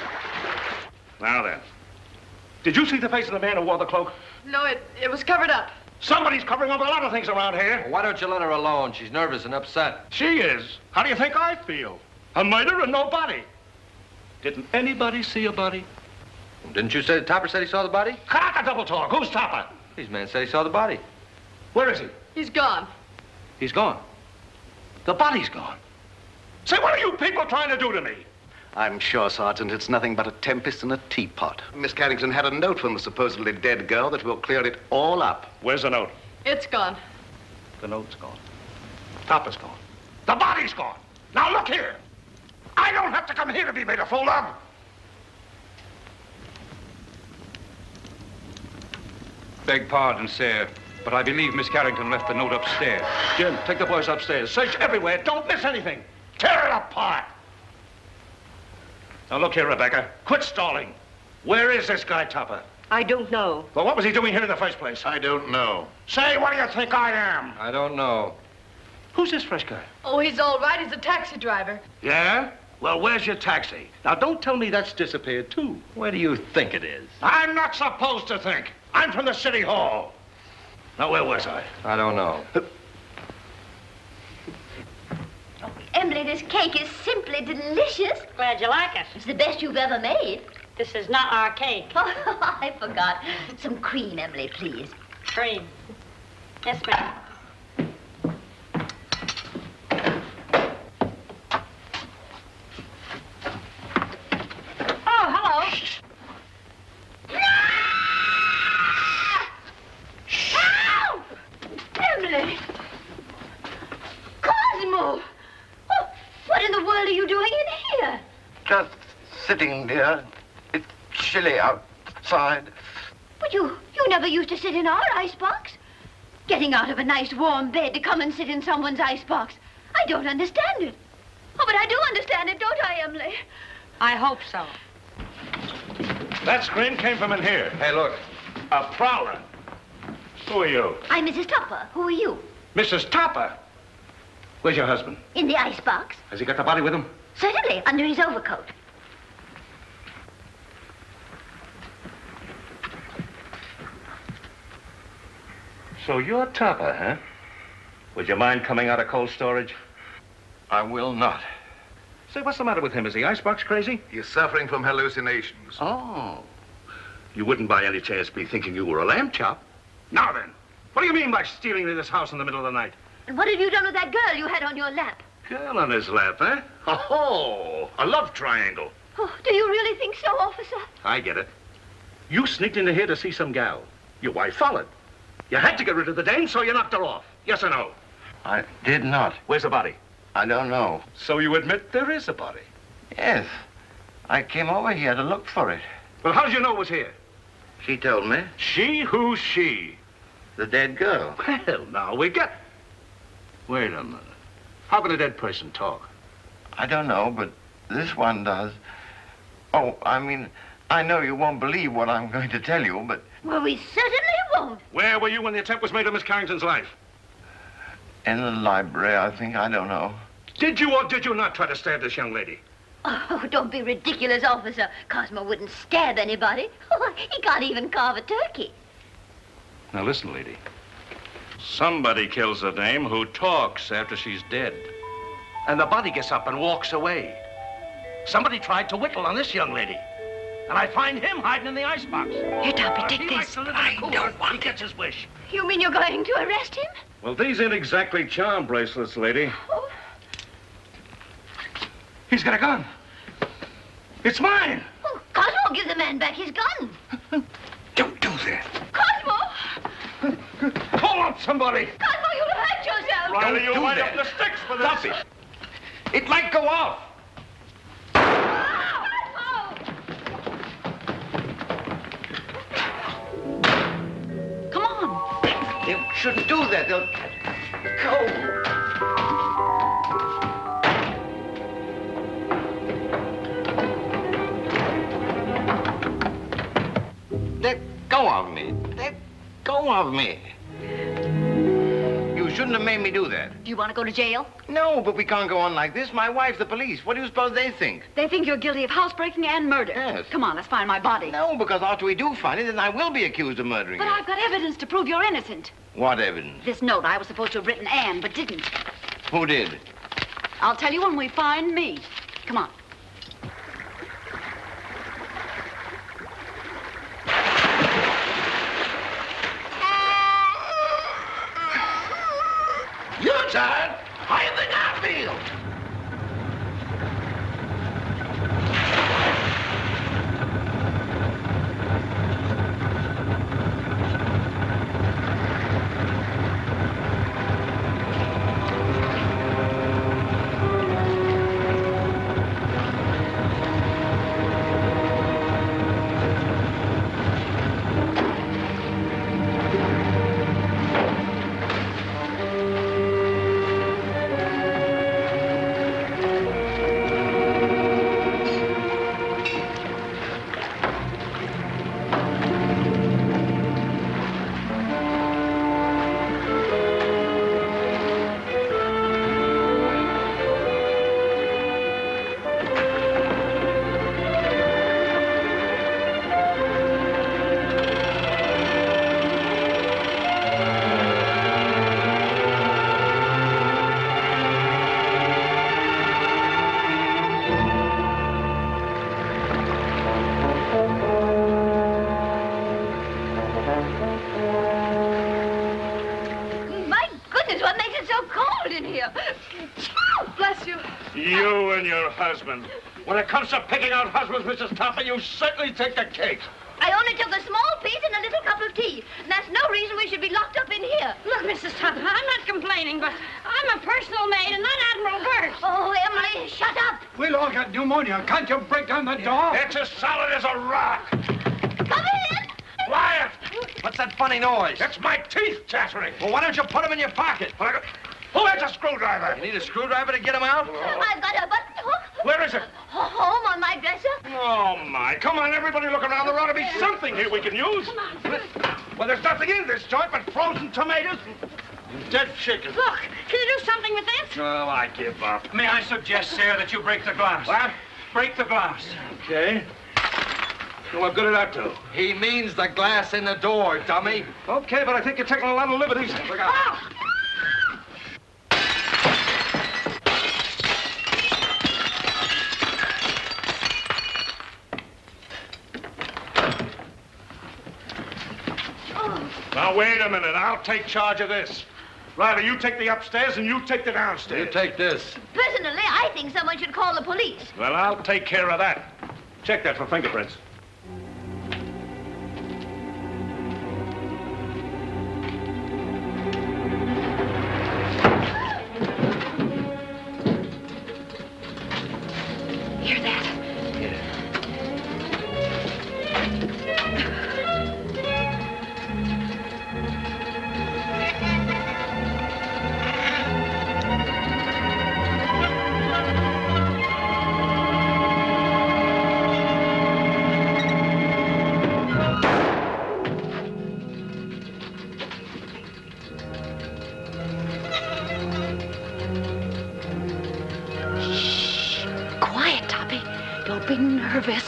Now then. Did you see the face of the man who wore the cloak? No, it was covered up. Somebody's covering up a lot of things around here. Well, why don't you let her alone? She's nervous and upset. She is. How do you think I feel? A murder and no body. Didn't anybody see a body? Didn't you say Topper said he saw the body? Cut the double talk. Who's Topper? These men said he saw the body. Where is he? He's gone. He's gone. The body's gone. Say, what are you people trying to do to me? I'm sure, Sergeant, it's nothing but a tempest in a teapot. Miss Carrington had a note from the supposedly dead girl that will clear it all up. Where's the note? It's gone. The note's gone. Topper's gone. The body's gone. Now look here. I don't have to come here to be made a fool of. Beg pardon, sir, but I believe Miss Carrington left the note upstairs. Jim, take the boys upstairs. Search everywhere. Don't miss anything. Tear it apart. Now look here, Rebecca. Quit stalling. Where is this guy, Topper? I don't know. Well, what was he doing here in the first place? I don't know. Say, what do you think I am? I don't know. Who's this fresh guy? Oh, he's all right. He's a taxi driver. Yeah? Well, where's your taxi? Now, don't tell me that's disappeared, too. Where do you think it is? I'm not supposed to think. I'm from the city hall. Now, where was I? I don't know. Emily, this cake is simply delicious. Glad you like it. It's the best you've ever made. This is not our cake. Oh, I forgot. Some cream, Emily, please. Cream. Yes, ma'am. Oh, hello. Help! Emily! Cosmo! Oh, what in the world are you doing in here? Just sitting, dear. It's chilly outside. But you never used to sit in our icebox. Getting out of a nice warm bed to come and sit in someone's icebox. I don't understand it. Oh, but I do understand it, don't I, Emily? I hope so. That scream came from in here. Hey, look. A prowler. Who are you? I'm Mrs. Topper. Who are you? Mrs. Topper. Where's your husband? In the icebox. Has he got the body with him? Certainly, under his overcoat. So you're Topper, huh? Would you mind coming out of cold storage? I will not. Say, what's the matter with him? Is the icebox crazy? He's suffering from hallucinations. Oh. You wouldn't by any chance be thinking you were a lamb chop? Now then, what do you mean by stealing into this house in the middle of the night? And what have you done with that girl you had on your lap? Girl on his lap, eh? Oh, a love triangle. Oh, do you really think so, officer? I get it. You sneaked into here to see some gal. Your wife followed. You had to get rid of the dame, so you knocked her off. Yes or no? I did not. Where's the body? I don't know. So you admit there is a body? Yes. I came over here to look for it. Well, how did you know it was here? She told me. She? Who's she? The dead girl. Well, now we get... Wait a minute. How can a dead person talk? I don't know, but this one does. Oh, I mean, I know you won't believe what I'm going to tell you, but... Well, we certainly won't. Where were you when the attempt was made on Miss Carrington's life? In the library, I think. I don't know. Did you or did you not try to stab this young lady? Oh, don't be ridiculous, officer. Cosmo wouldn't stab anybody. Oh, he can't even carve a turkey. Now listen, lady. Somebody kills a dame who talks after she's dead. And the body gets up and walks away. Somebody tried to whittle on this young lady. And I find him hiding in the icebox. Here, Toppy, take he this. likes to live in a cooler. He gets his wish. You mean you're going to arrest him? Well, these ain't exactly charm bracelets, lady. Oh. He's got a gun. It's mine. Oh, Cosmo, give the man back his gun. Don't do that. Cosmo! Call up somebody. Cosmo, you'll hurt yourself. Riley, you do wind that. up the sticks for this. Stop it. It might go off. Come on. They shouldn't do that. They'll go. Let go of me. Let go of me. You shouldn't have made me do that. Do you want to go to jail? No, but we can't go on like this. My wife's the police. What do you suppose they think? They think you're guilty of housebreaking and murder. Yes. Come on, let's find my body. No, because after we do find it, then I will be accused of murdering But you. I've got evidence to prove you're innocent. What evidence? This note I was supposed to have written Anne, but didn't. Who did? I'll tell you when we find me. Come on. You're tired. How do you think I feel? My goodness, what makes it so cold in here? Oh, bless you. You and your husband. When it comes to picking out husbands, Mrs. Toppy, you certainly take the cake. I only took a small piece and a little cup of tea. And that's no reason we should be locked up in here. Look, Mrs. Tupper, I'm not complaining, but I'm a personal maid and not Admiral Burke. Oh, Emily, shut up. We'll all get pneumonia. Can't you break down the door? It's as solid as a rock. Come in. Quiet. What's that funny noise? That's my teeth chattering. Well, why don't you put them in your pocket? Who has a screwdriver? You need a screwdriver to get them out? I've got a button hook. Where is it? Home on my dresser. Oh, my. Come on, everybody look around. There ought to be something here we can use. Well, there's nothing in this joint but frozen tomatoes and dead chicken. Look, can you do something with this? Well, I give up. May I suggest, sir, that you break the glass? What? Break the glass. Okay. Well, what good did that do? He means the glass in the door, dummy. Okay, but I think you're taking a lot of liberties. Look out. Oh! Now, wait a minute. I'll take charge of this. Riley, you take the upstairs and you take the downstairs. You take this. Personally, I think someone should call the police. Well, I'll take care of that. Check that for fingerprints. Hear that? Shh. Quiet, Toppy. Don't be nervous.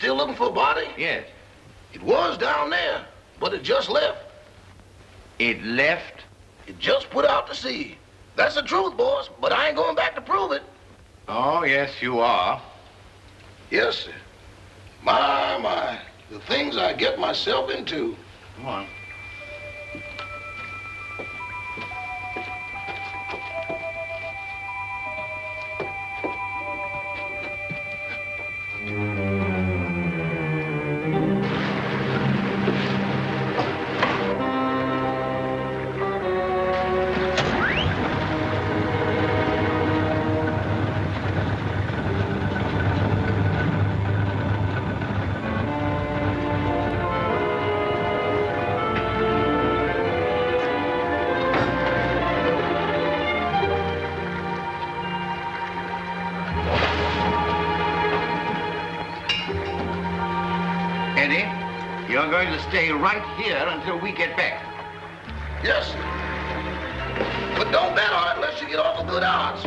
still looking for a body? Yes. It was down there, but it just left. It left? It just put out to sea. That's the truth, boss, but I ain't going back to prove it. Oh, yes, you are. Yes, sir. My, the things I get myself into. Come on. Eddie, you're going to stay right here until we get back. Yes, sir. But don't bet on it unless you get off a good odds.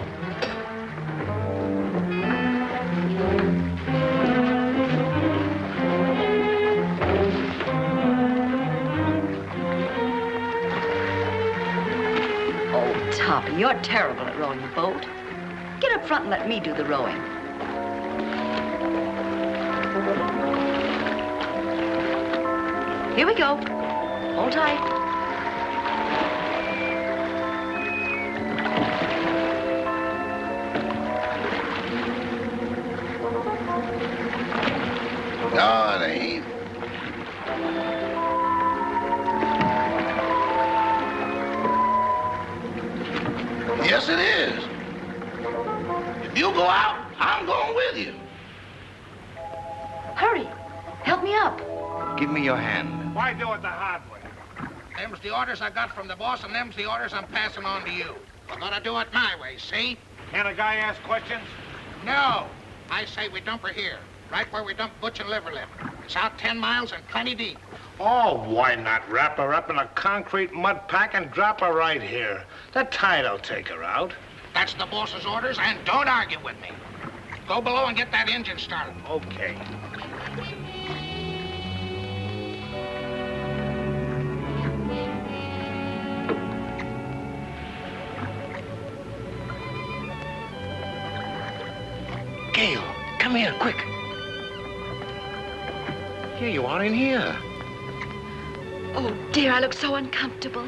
Oh, Toppy, you're terrible at rowing a boat. Get up front and let me do the rowing. Here we go. Hold tight. No, it ain't. Yes, it is. If you go out, I'm going with you. Hurry. Help me up. Give me your hand. Why do it the hard way? Them's the orders I got from the boss, and them's the orders I'm passing on to you. We're gonna do it my way, see? Can a guy ask questions? No. I say we dump her here, right where we dump Butch and Liverlip. It's out 10 miles and plenty deep. Oh, why not wrap her up in a concrete mud pack and drop her right here? The tide'll take her out. That's the boss's orders, and don't argue with me. Go below and get that engine started. Okay. Gail, come here, quick. Here you are in here. Oh, dear, I look so uncomfortable.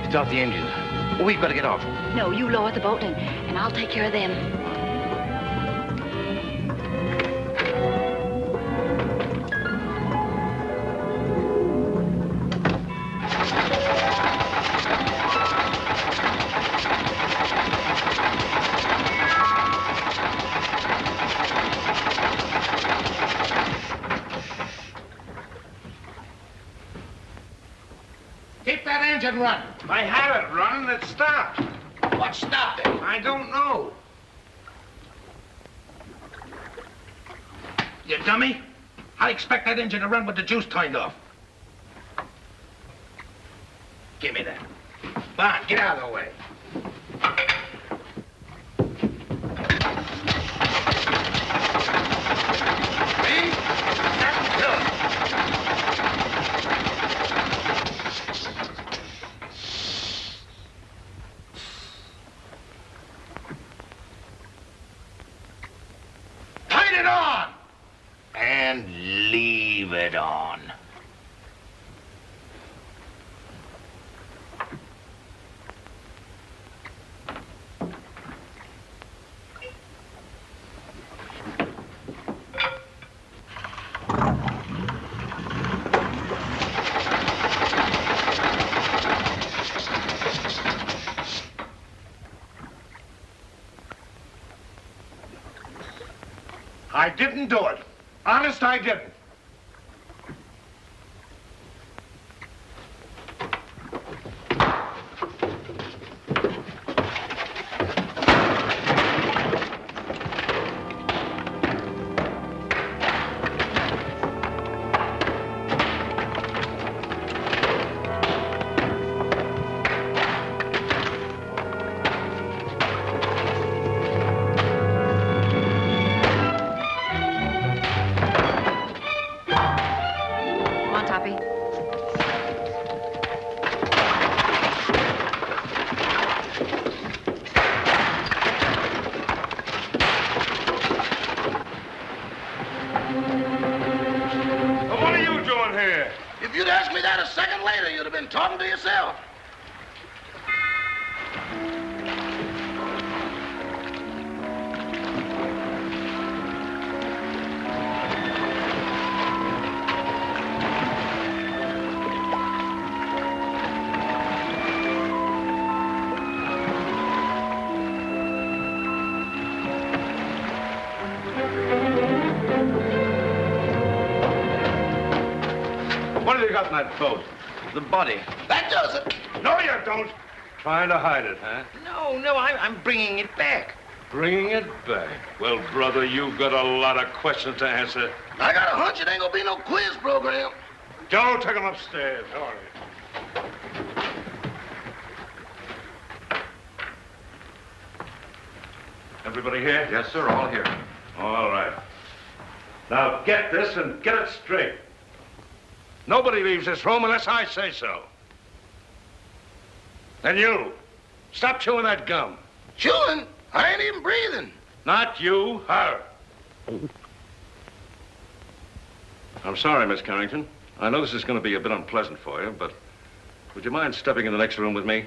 Start the engine. We've got to get off. No, you lower the boat and I'll take care of them. Keep that engine running. I had it running, it stopped. What stopped it? I don't know. You dummy. I expect that engine to run with the juice turned off. Give me that. Bond, get out of the way. See? That's good. Turn it on! And leave it on. I didn't do it. Honest, I didn't. been talking to yourself. What have you got in that boat? The body. That does it. No, you don't. Trying to hide it, huh? No, I'm bringing it back. Bringing it back. Well, brother, you've got a lot of questions to answer. I got a hunch it ain't gonna be no quiz program. Joe, take him upstairs. Hurry. Everybody here? Yes, sir, all here. All right. Now get this and get it straight. Nobody leaves this room unless I say so. And you, stop chewing that gum. Chewing? I ain't even breathing. Not you, her. I'm sorry, Miss Carrington. I know this is going to be a bit unpleasant for you, but would you mind stepping in the next room with me?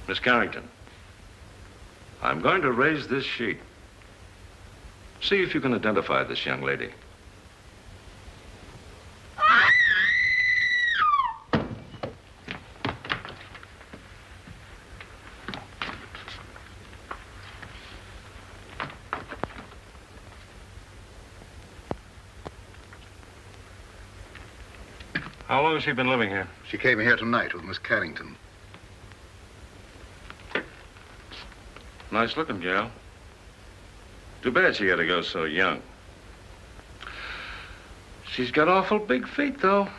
Miss Carrington, I'm going to raise this sheet. See if you can identify this young lady. How long has she been living here? She came here tonight with Miss Carrington. Nice looking gal. Too bad she had to go so young. She's got awful big feet, though.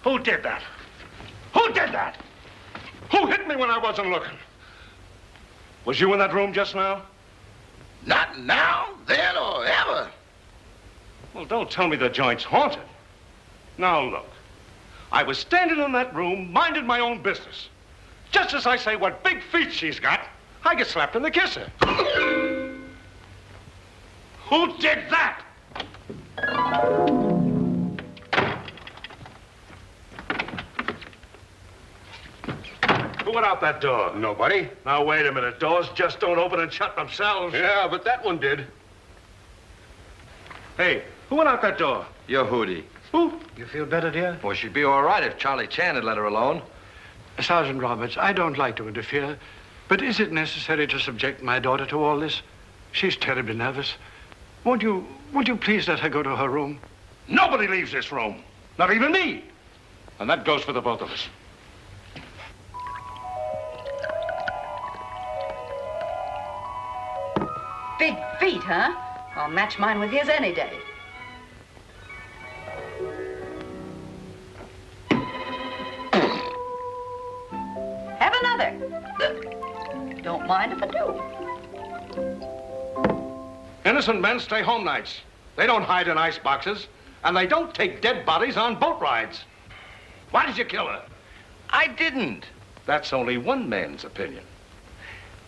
Who did that? Who did that? Who hit me when I wasn't looking? Was you in that room just now? Not now, then, or ever. Well, don't tell me the joint's haunted. Now, look. I was standing in that room, minding my own business. Just as I say what big feet she's got, I get slapped in the kisser. Who did that? Who went out that door? Nobody. Now, wait a minute. Doors just don't open and shut themselves. Yeah, but that one did. Hey, who went out that door? Your Hootie. Who? You feel better, dear? Well, she'd be all right if Charlie Chan had let her alone. Sergeant Roberts, I don't like to interfere, but is it necessary to subject my daughter to all this? She's terribly nervous. Won't you please let her go to her room? Nobody leaves this room. Not even me. And that goes for the both of us. Big feet, huh? I'll match mine with his any day. Have another. Don't mind if I do. Innocent men stay home nights. They don't hide in ice boxes, and they don't take dead bodies on boat rides. Why did you kill her? I didn't. That's only one man's opinion.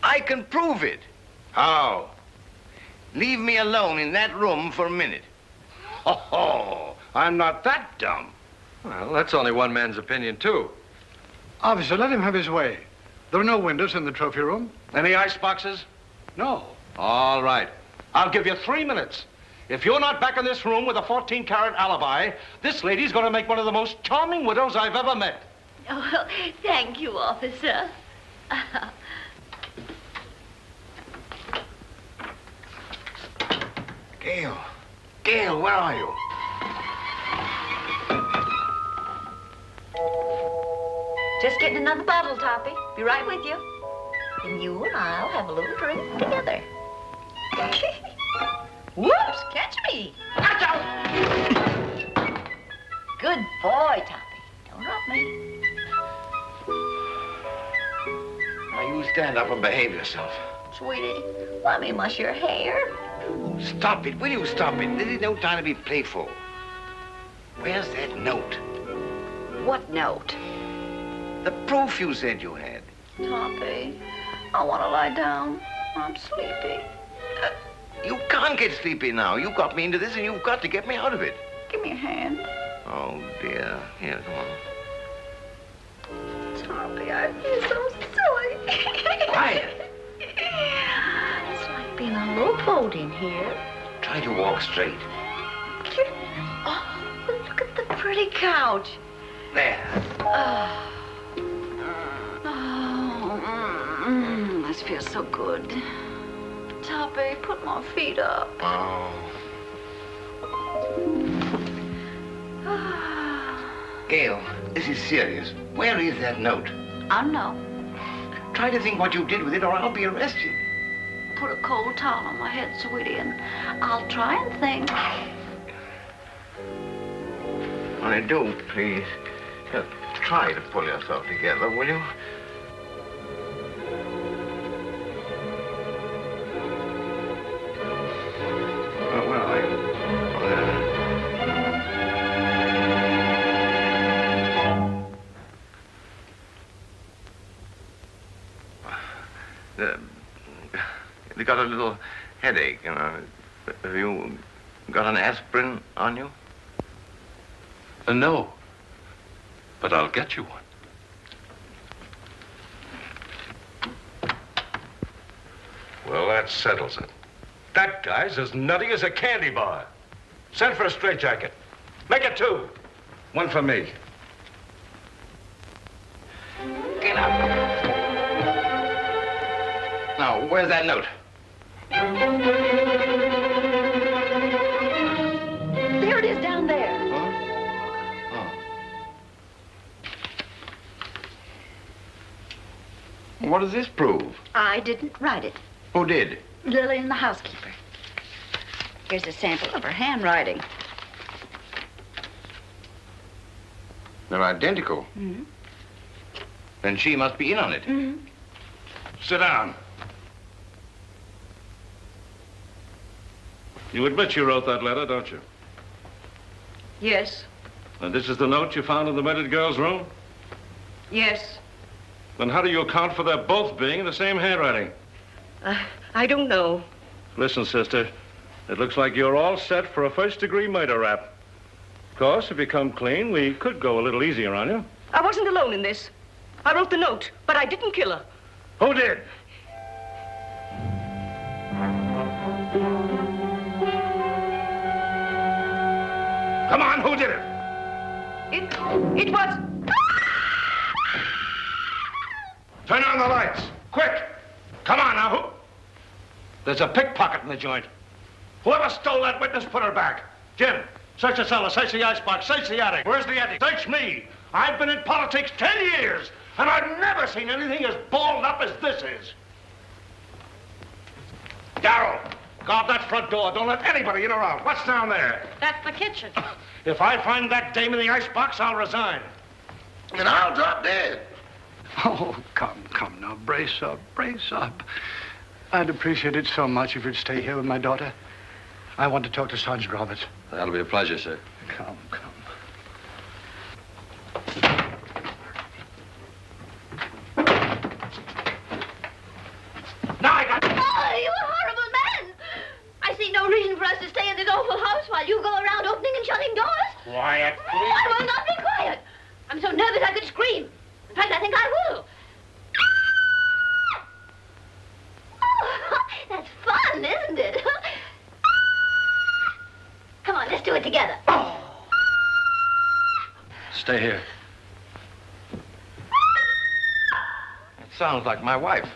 I can prove it. How? Leave me alone in that room for a minute. Oh, I'm not that dumb. Well, that's only one man's opinion, too. Officer, let him have his way. There are no windows in the trophy room. Any ice boxes? No. All right. I'll give you 3 minutes. If you're not back in this room with a 14-carat alibi, this lady's going to make one of the most charming widows I've ever met. Oh, thank you, officer. Gail, where are you? Just getting another bottle, Toppy. Be right with you. And you and I'll have a little drink together. Whoops, catch me. Watch out. Good boy, Toppy. Don't drop me. Now, you stand up and behave yourself. Sweetie, let me mush your hair. Stop it. Will you stop it? This is no time to be playful. Where's that note? What note? The proof you said you had. Toppy, I want to lie down. I'm sleepy. You can't get sleepy now. You got me into this, and you've got to get me out of it. Give me a hand. Oh, dear. Here, come on. Toppy, I feel so silly. Quiet. It's like being a little boat in here. Try to walk straight. Oh, look at the pretty couch. There. This feels so good. Toppy, put my feet up. Oh. Gail, this is serious. Where is that note? I don't know. Try to think what you did with it, or I'll be arrested. Put a cold towel on my head, sweetie, and I'll try and think. When I do, please, try to pull yourself together, will you? Where are you? You got a little headache, you know. Have you got an aspirin on you? No. But I'll get you one. Well, that settles it. That guy's as nutty as a candy bar. Send for a straitjacket. Make it 2. 1 for me. Get up. Now, where's that note? There it is down there. What does this prove? I didn't write it. Who did? Lillian, the housekeeper. Here's a sample of her handwriting. They're identical. Mm-hmm. Then she must be in on it. Mm-hmm. Sit down. You admit you wrote that letter, don't you? Yes. And this is the note you found in the murdered girl's room? Yes. Then how do you account for their both being in the same handwriting? I don't know. Listen, sister, it looks like you're all set for a first-degree murder rap. Of course, if you come clean, we could go a little easier on you. I wasn't alone in this. I wrote the note, but I didn't kill her. Who did? Come on, who did it? It was... Turn on the lights, quick! Come on now, who? There's a pickpocket in the joint. Whoever stole that witness, put her back. Jim, search the cellar, search the icebox, search the attic. Where's the attic? Search me. I've been in politics 10 years, and I've never seen anything as balled up as this is. Darrell, guard that front door. Don't let anybody in or out. What's down there? That's the kitchen. If I find that dame in the icebox, I'll resign. And I'll drop dead. Oh, come now, brace up, brace up. I'd appreciate it so much if you'd stay here with my daughter. I want to talk to Sergeant Roberts. That'll be a pleasure, sir. Come. Now I got... Oh, you horrible man! I see no reason for us to stay in this awful house while you go around opening and shutting doors. Quiet, please. I will not be quiet. I'm so nervous I could scream. In fact, I think I will. Oh, that's fun, isn't it? Come on, let's do it together. Stay here. It sounds like my wife.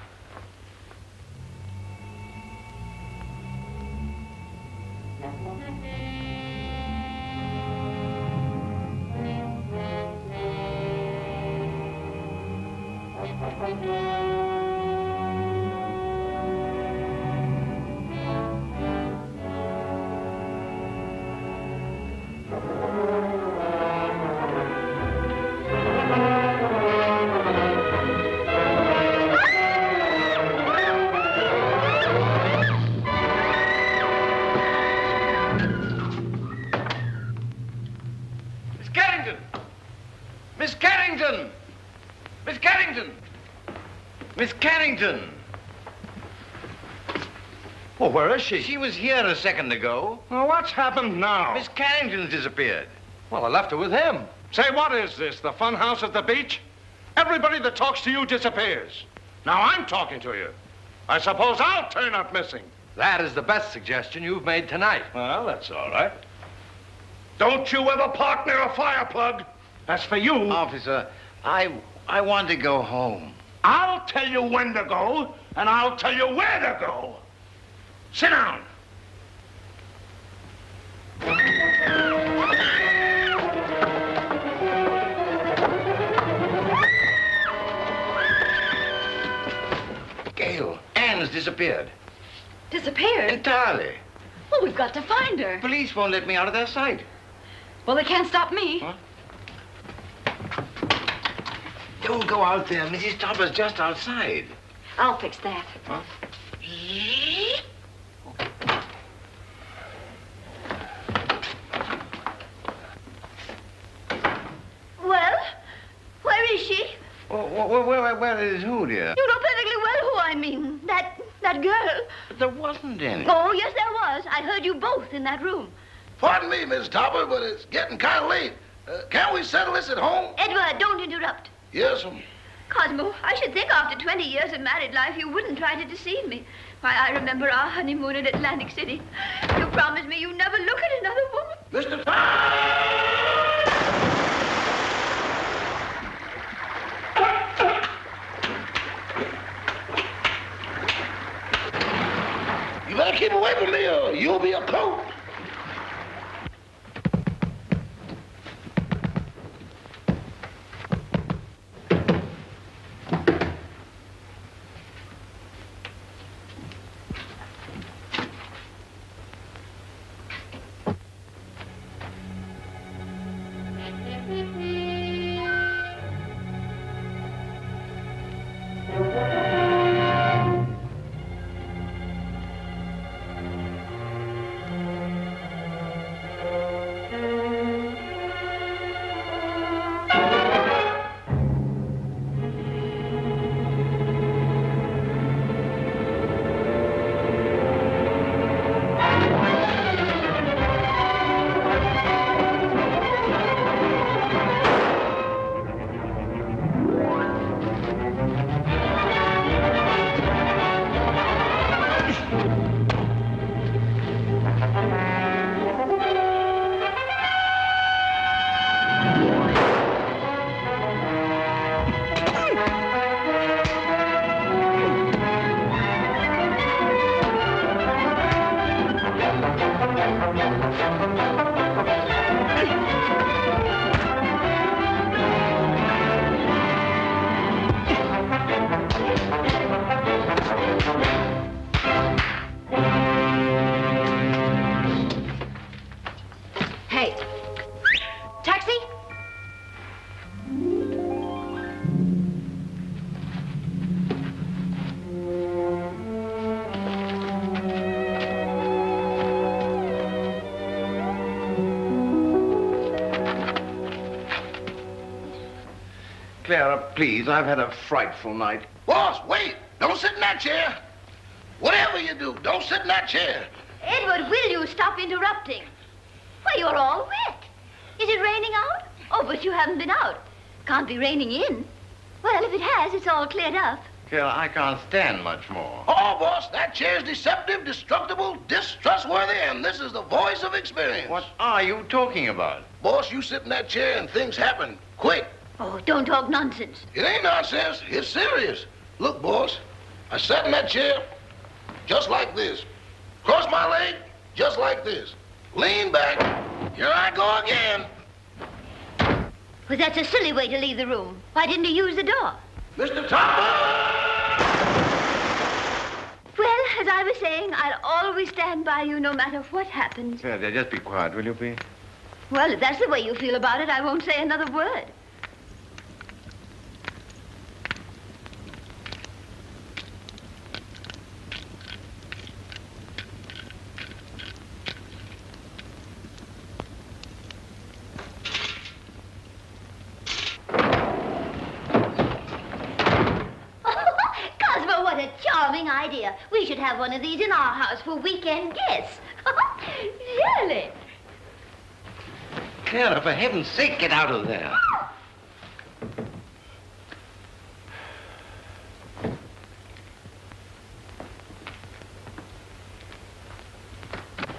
Miss Carrington! Miss Carrington! Miss Carrington! Well, where is she? She was here a second ago. Well, what's happened now? Miss Carrington's disappeared. Well, I left her with him. Say, what is this, the fun house at the beach? Everybody that talks to you disappears. Now I'm talking to you. I suppose I'll turn up missing. That is the best suggestion you've made tonight. Well, that's all right. Don't you ever park near a fire plug. As for you... Officer, I want to go home. I'll tell you when to go, and I'll tell you where to go. Sit down. Gail, Anne's disappeared. Disappeared? Entirely. Well, we've got to find her. Police won't let me out of their sight. Well, they can't stop me. Huh? Don't go out there. Mrs. Topper's just outside. I'll fix that. Huh? Well, where is she? Where is who, dear? You know perfectly well who I mean. That girl. But there wasn't any. Oh, yes, there was. I heard you both in that room. Pardon me, Miss Topper, but it's getting kind of late. Can't we settle this at home? Edward, don't interrupt. Yes, Cosmo, I should think after 20 years of married life you wouldn't try to deceive me. Why, I remember our honeymoon in Atlantic City. You promised me you'd never look at another woman. Mr. Topper! You better keep away from me or you'll be a coat. Clara, please, I've had a frightful night. Boss, wait! Don't sit in that chair. Whatever you do, don't sit in that chair. Edward, will you stop interrupting? Why, you're all wet. Is it raining out? Oh, but you haven't been out. Can't be raining in. Well, if it has, it's all cleared up. Clara, I can't stand much more. Oh, boss, that chair's deceptive, destructible, distrustworthy, and this is the voice of experience. What are you talking about? Boss, you sit in that chair and things happen quick. Oh, don't talk nonsense. It ain't nonsense. It's serious. Look, boss, I sat in that chair just like this. Cross my leg just like this. Lean back. Here I go again. Well, that's a silly way to leave the room. Why didn't you use the door? Mr. Topper! Well, as I was saying, I'll always stand by you no matter what happens. Clara, just be quiet, will you, please? Well, if that's the way you feel about it, I won't say another word. idea. We should have one of these in our house for weekend guests. Really? Clara, for heaven's sake, get out of there.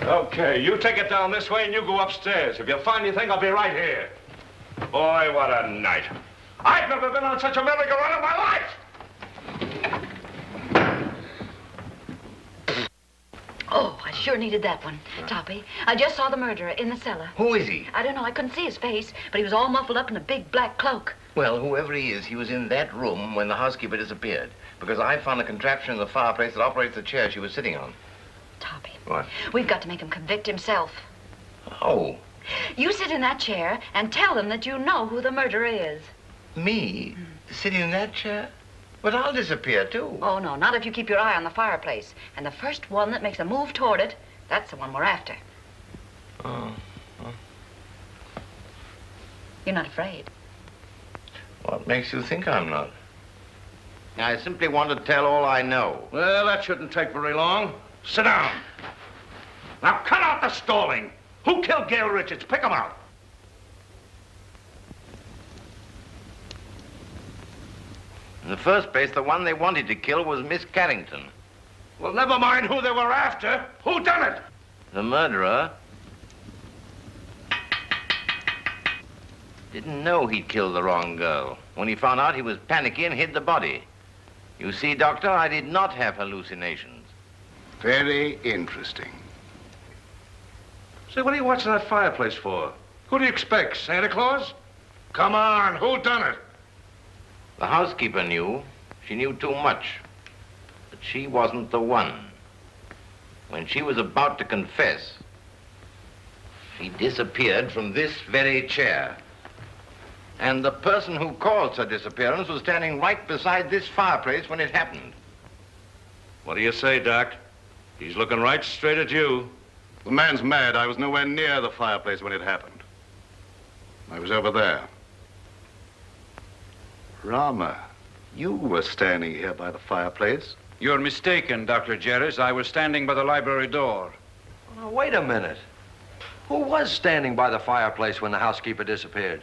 Okay, you take it down this way and you go upstairs. If you find anything, I'll be right here. Boy, what a night. I've never been on such a merry-go-round in my life. Oh, I sure needed that one, Toppy. I just saw the murderer in the cellar. Who is he? I don't know. I couldn't see his face, but he was all muffled up in a big black cloak. Well, whoever he is, he was in that room when the housekeeper disappeared. Because I found a contraption in the fireplace that operates the chair she was sitting on. Toppy. What? We've got to make him convict himself. Oh. You sit in that chair and tell them that you know who the murderer is. Me? Sitting in that chair? But I'll disappear, too. Oh, no, not if you keep your eye on the fireplace. And the first one that makes a move toward it, that's the one we're after. Oh. You're not afraid. What makes you think I'm not? I simply want to tell all I know. Well, that shouldn't take very long. Sit down. Now, cut out the stalling. Who killed Gail Richards? Pick him out. In the first place, the one they wanted to kill was Miss Carrington. Well, never mind who they were after. Who done it? The murderer didn't know he'd killed the wrong girl. When he found out, he was panicky and hid the body. You see, Doctor, I did not have hallucinations. Very interesting. Say, what are you watching that fireplace for? Who do you expect, Santa Claus? Come on, who done it? The housekeeper knew. She knew too much. But she wasn't the one. When she was about to confess, she disappeared from this very chair. And the person who caused her disappearance was standing right beside this fireplace when it happened. What do you say, Doc? He's looking right straight at you. The man's mad. I was nowhere near the fireplace when it happened. I was over there. Rama, you were standing here by the fireplace. You're mistaken, Dr. Jerris. I was standing by the library door. Now, wait a minute. Who was standing by the fireplace when the housekeeper disappeared?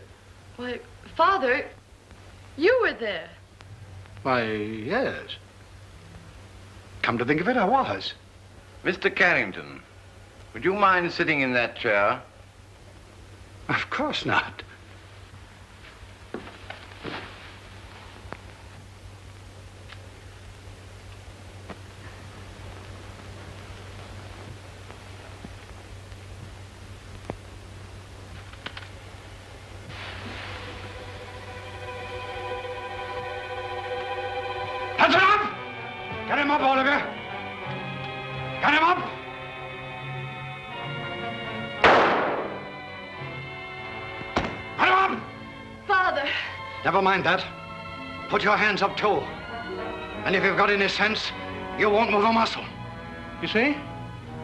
Why, Father, you were there. Why, yes. Come to think of it, I was. Mr. Carrington, would you mind sitting in that chair? Of course not. Hands up! Get him up, all of you! Get him up! Get him up! Father! Never mind that. Put your hands up, too. And if you've got any sense, you won't move a muscle. You see?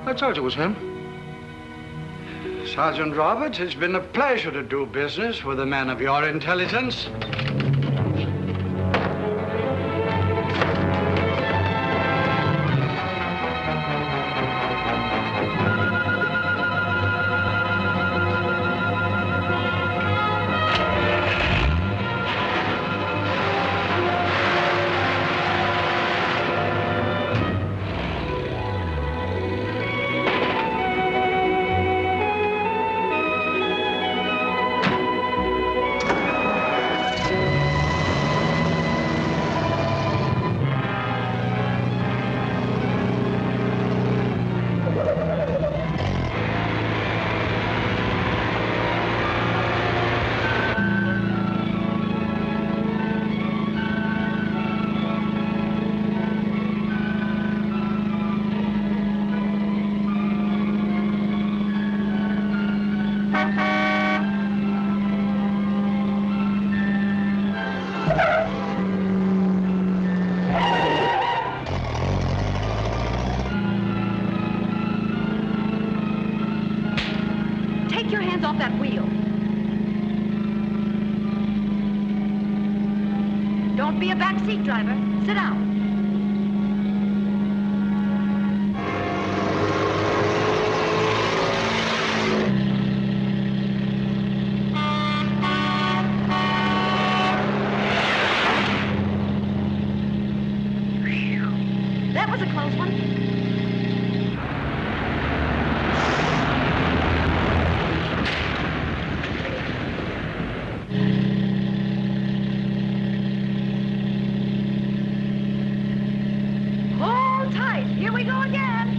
I told you it was him. Sergeant Roberts, it's been a pleasure to do business with a man of your intelligence. Take your hands off that wheel. Don't be a backseat driver. Sit down. Hold tight. Here we go again.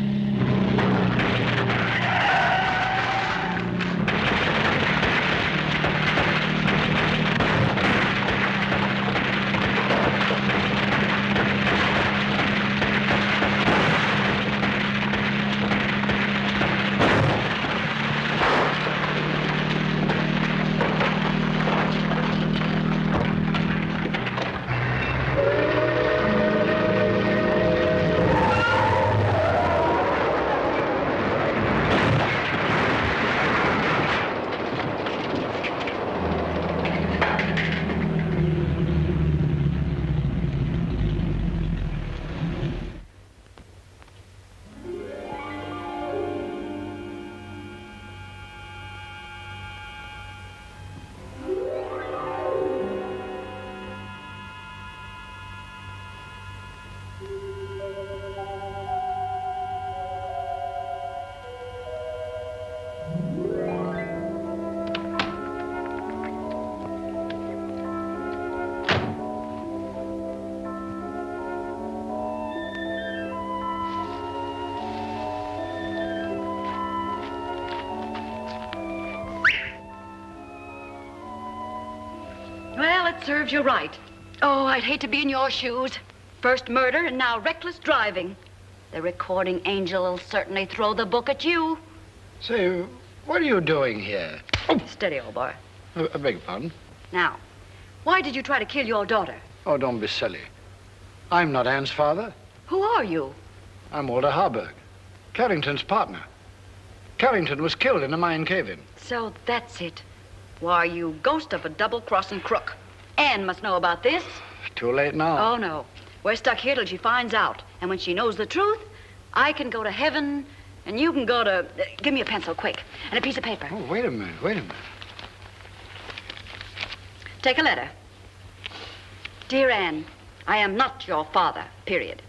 Well, it serves you right. Oh, I'd hate to be in your shoes. First murder and now reckless driving. The recording angel will certainly throw the book at you. Say, what are you doing here? Oh. Steady, old boy. I beg your pardon? Now, why did you try to kill your daughter? Oh, don't be silly. I'm not Anne's father. Who are you? I'm Walter Harburg, Carrington's partner. Carrington was killed in a mine cave-in. So that's it. Why, you ghost of a double-crossing crook. Anne must know about this. Too late now. Oh, no. We're stuck here till she finds out. And when she knows the truth, I can go to heaven, and you can go to... give me a pencil, quick, and a piece of paper. Oh, wait a minute. Take a letter. Dear Anne, I am not your father, period.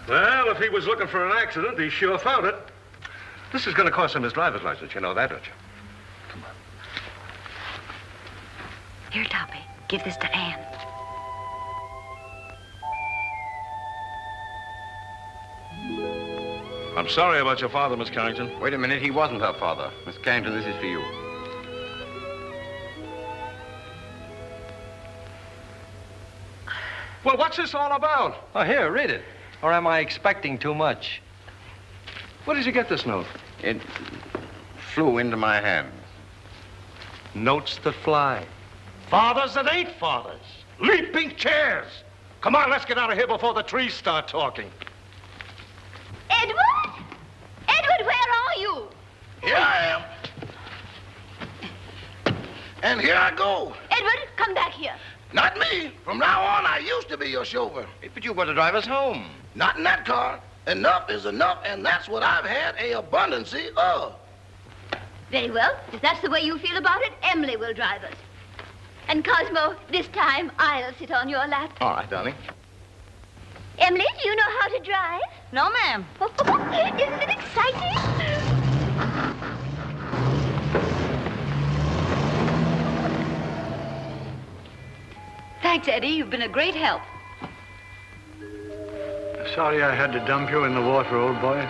Well, if he was looking for an accident, he sure found it. This is going to cost him his driver's license. You know that, don't you? Come on. Here, Toppy, give this to Anne. I'm sorry about your father, Miss Carrington. Wait a minute, he wasn't her father. Miss Carrington, this is for you. Well, what's this all about? Oh, here, read it. Or am I expecting too much? Where did you get this note? It flew into my hands. Notes that fly. Fathers that ain't fathers. Leaping chairs. Come on, let's get out of here before the trees start talking. Edward? Edward, where are you? Here I am. And here I go. Edward, come back here. Not me. From now on, I used to be your chauffeur. But you were to drive us home. Not in that car. Enough is enough, and that's what I've had a abundancy of. Very well. If that's the way you feel about it, Emily will drive us. And Cosmo, this time I'll sit on your lap. All right, darling. Emily, do you know how to drive? No, ma'am. Isn't it exciting? Thanks, Eddie. You've been a great help. Sorry I had to dump you in the water, old boy.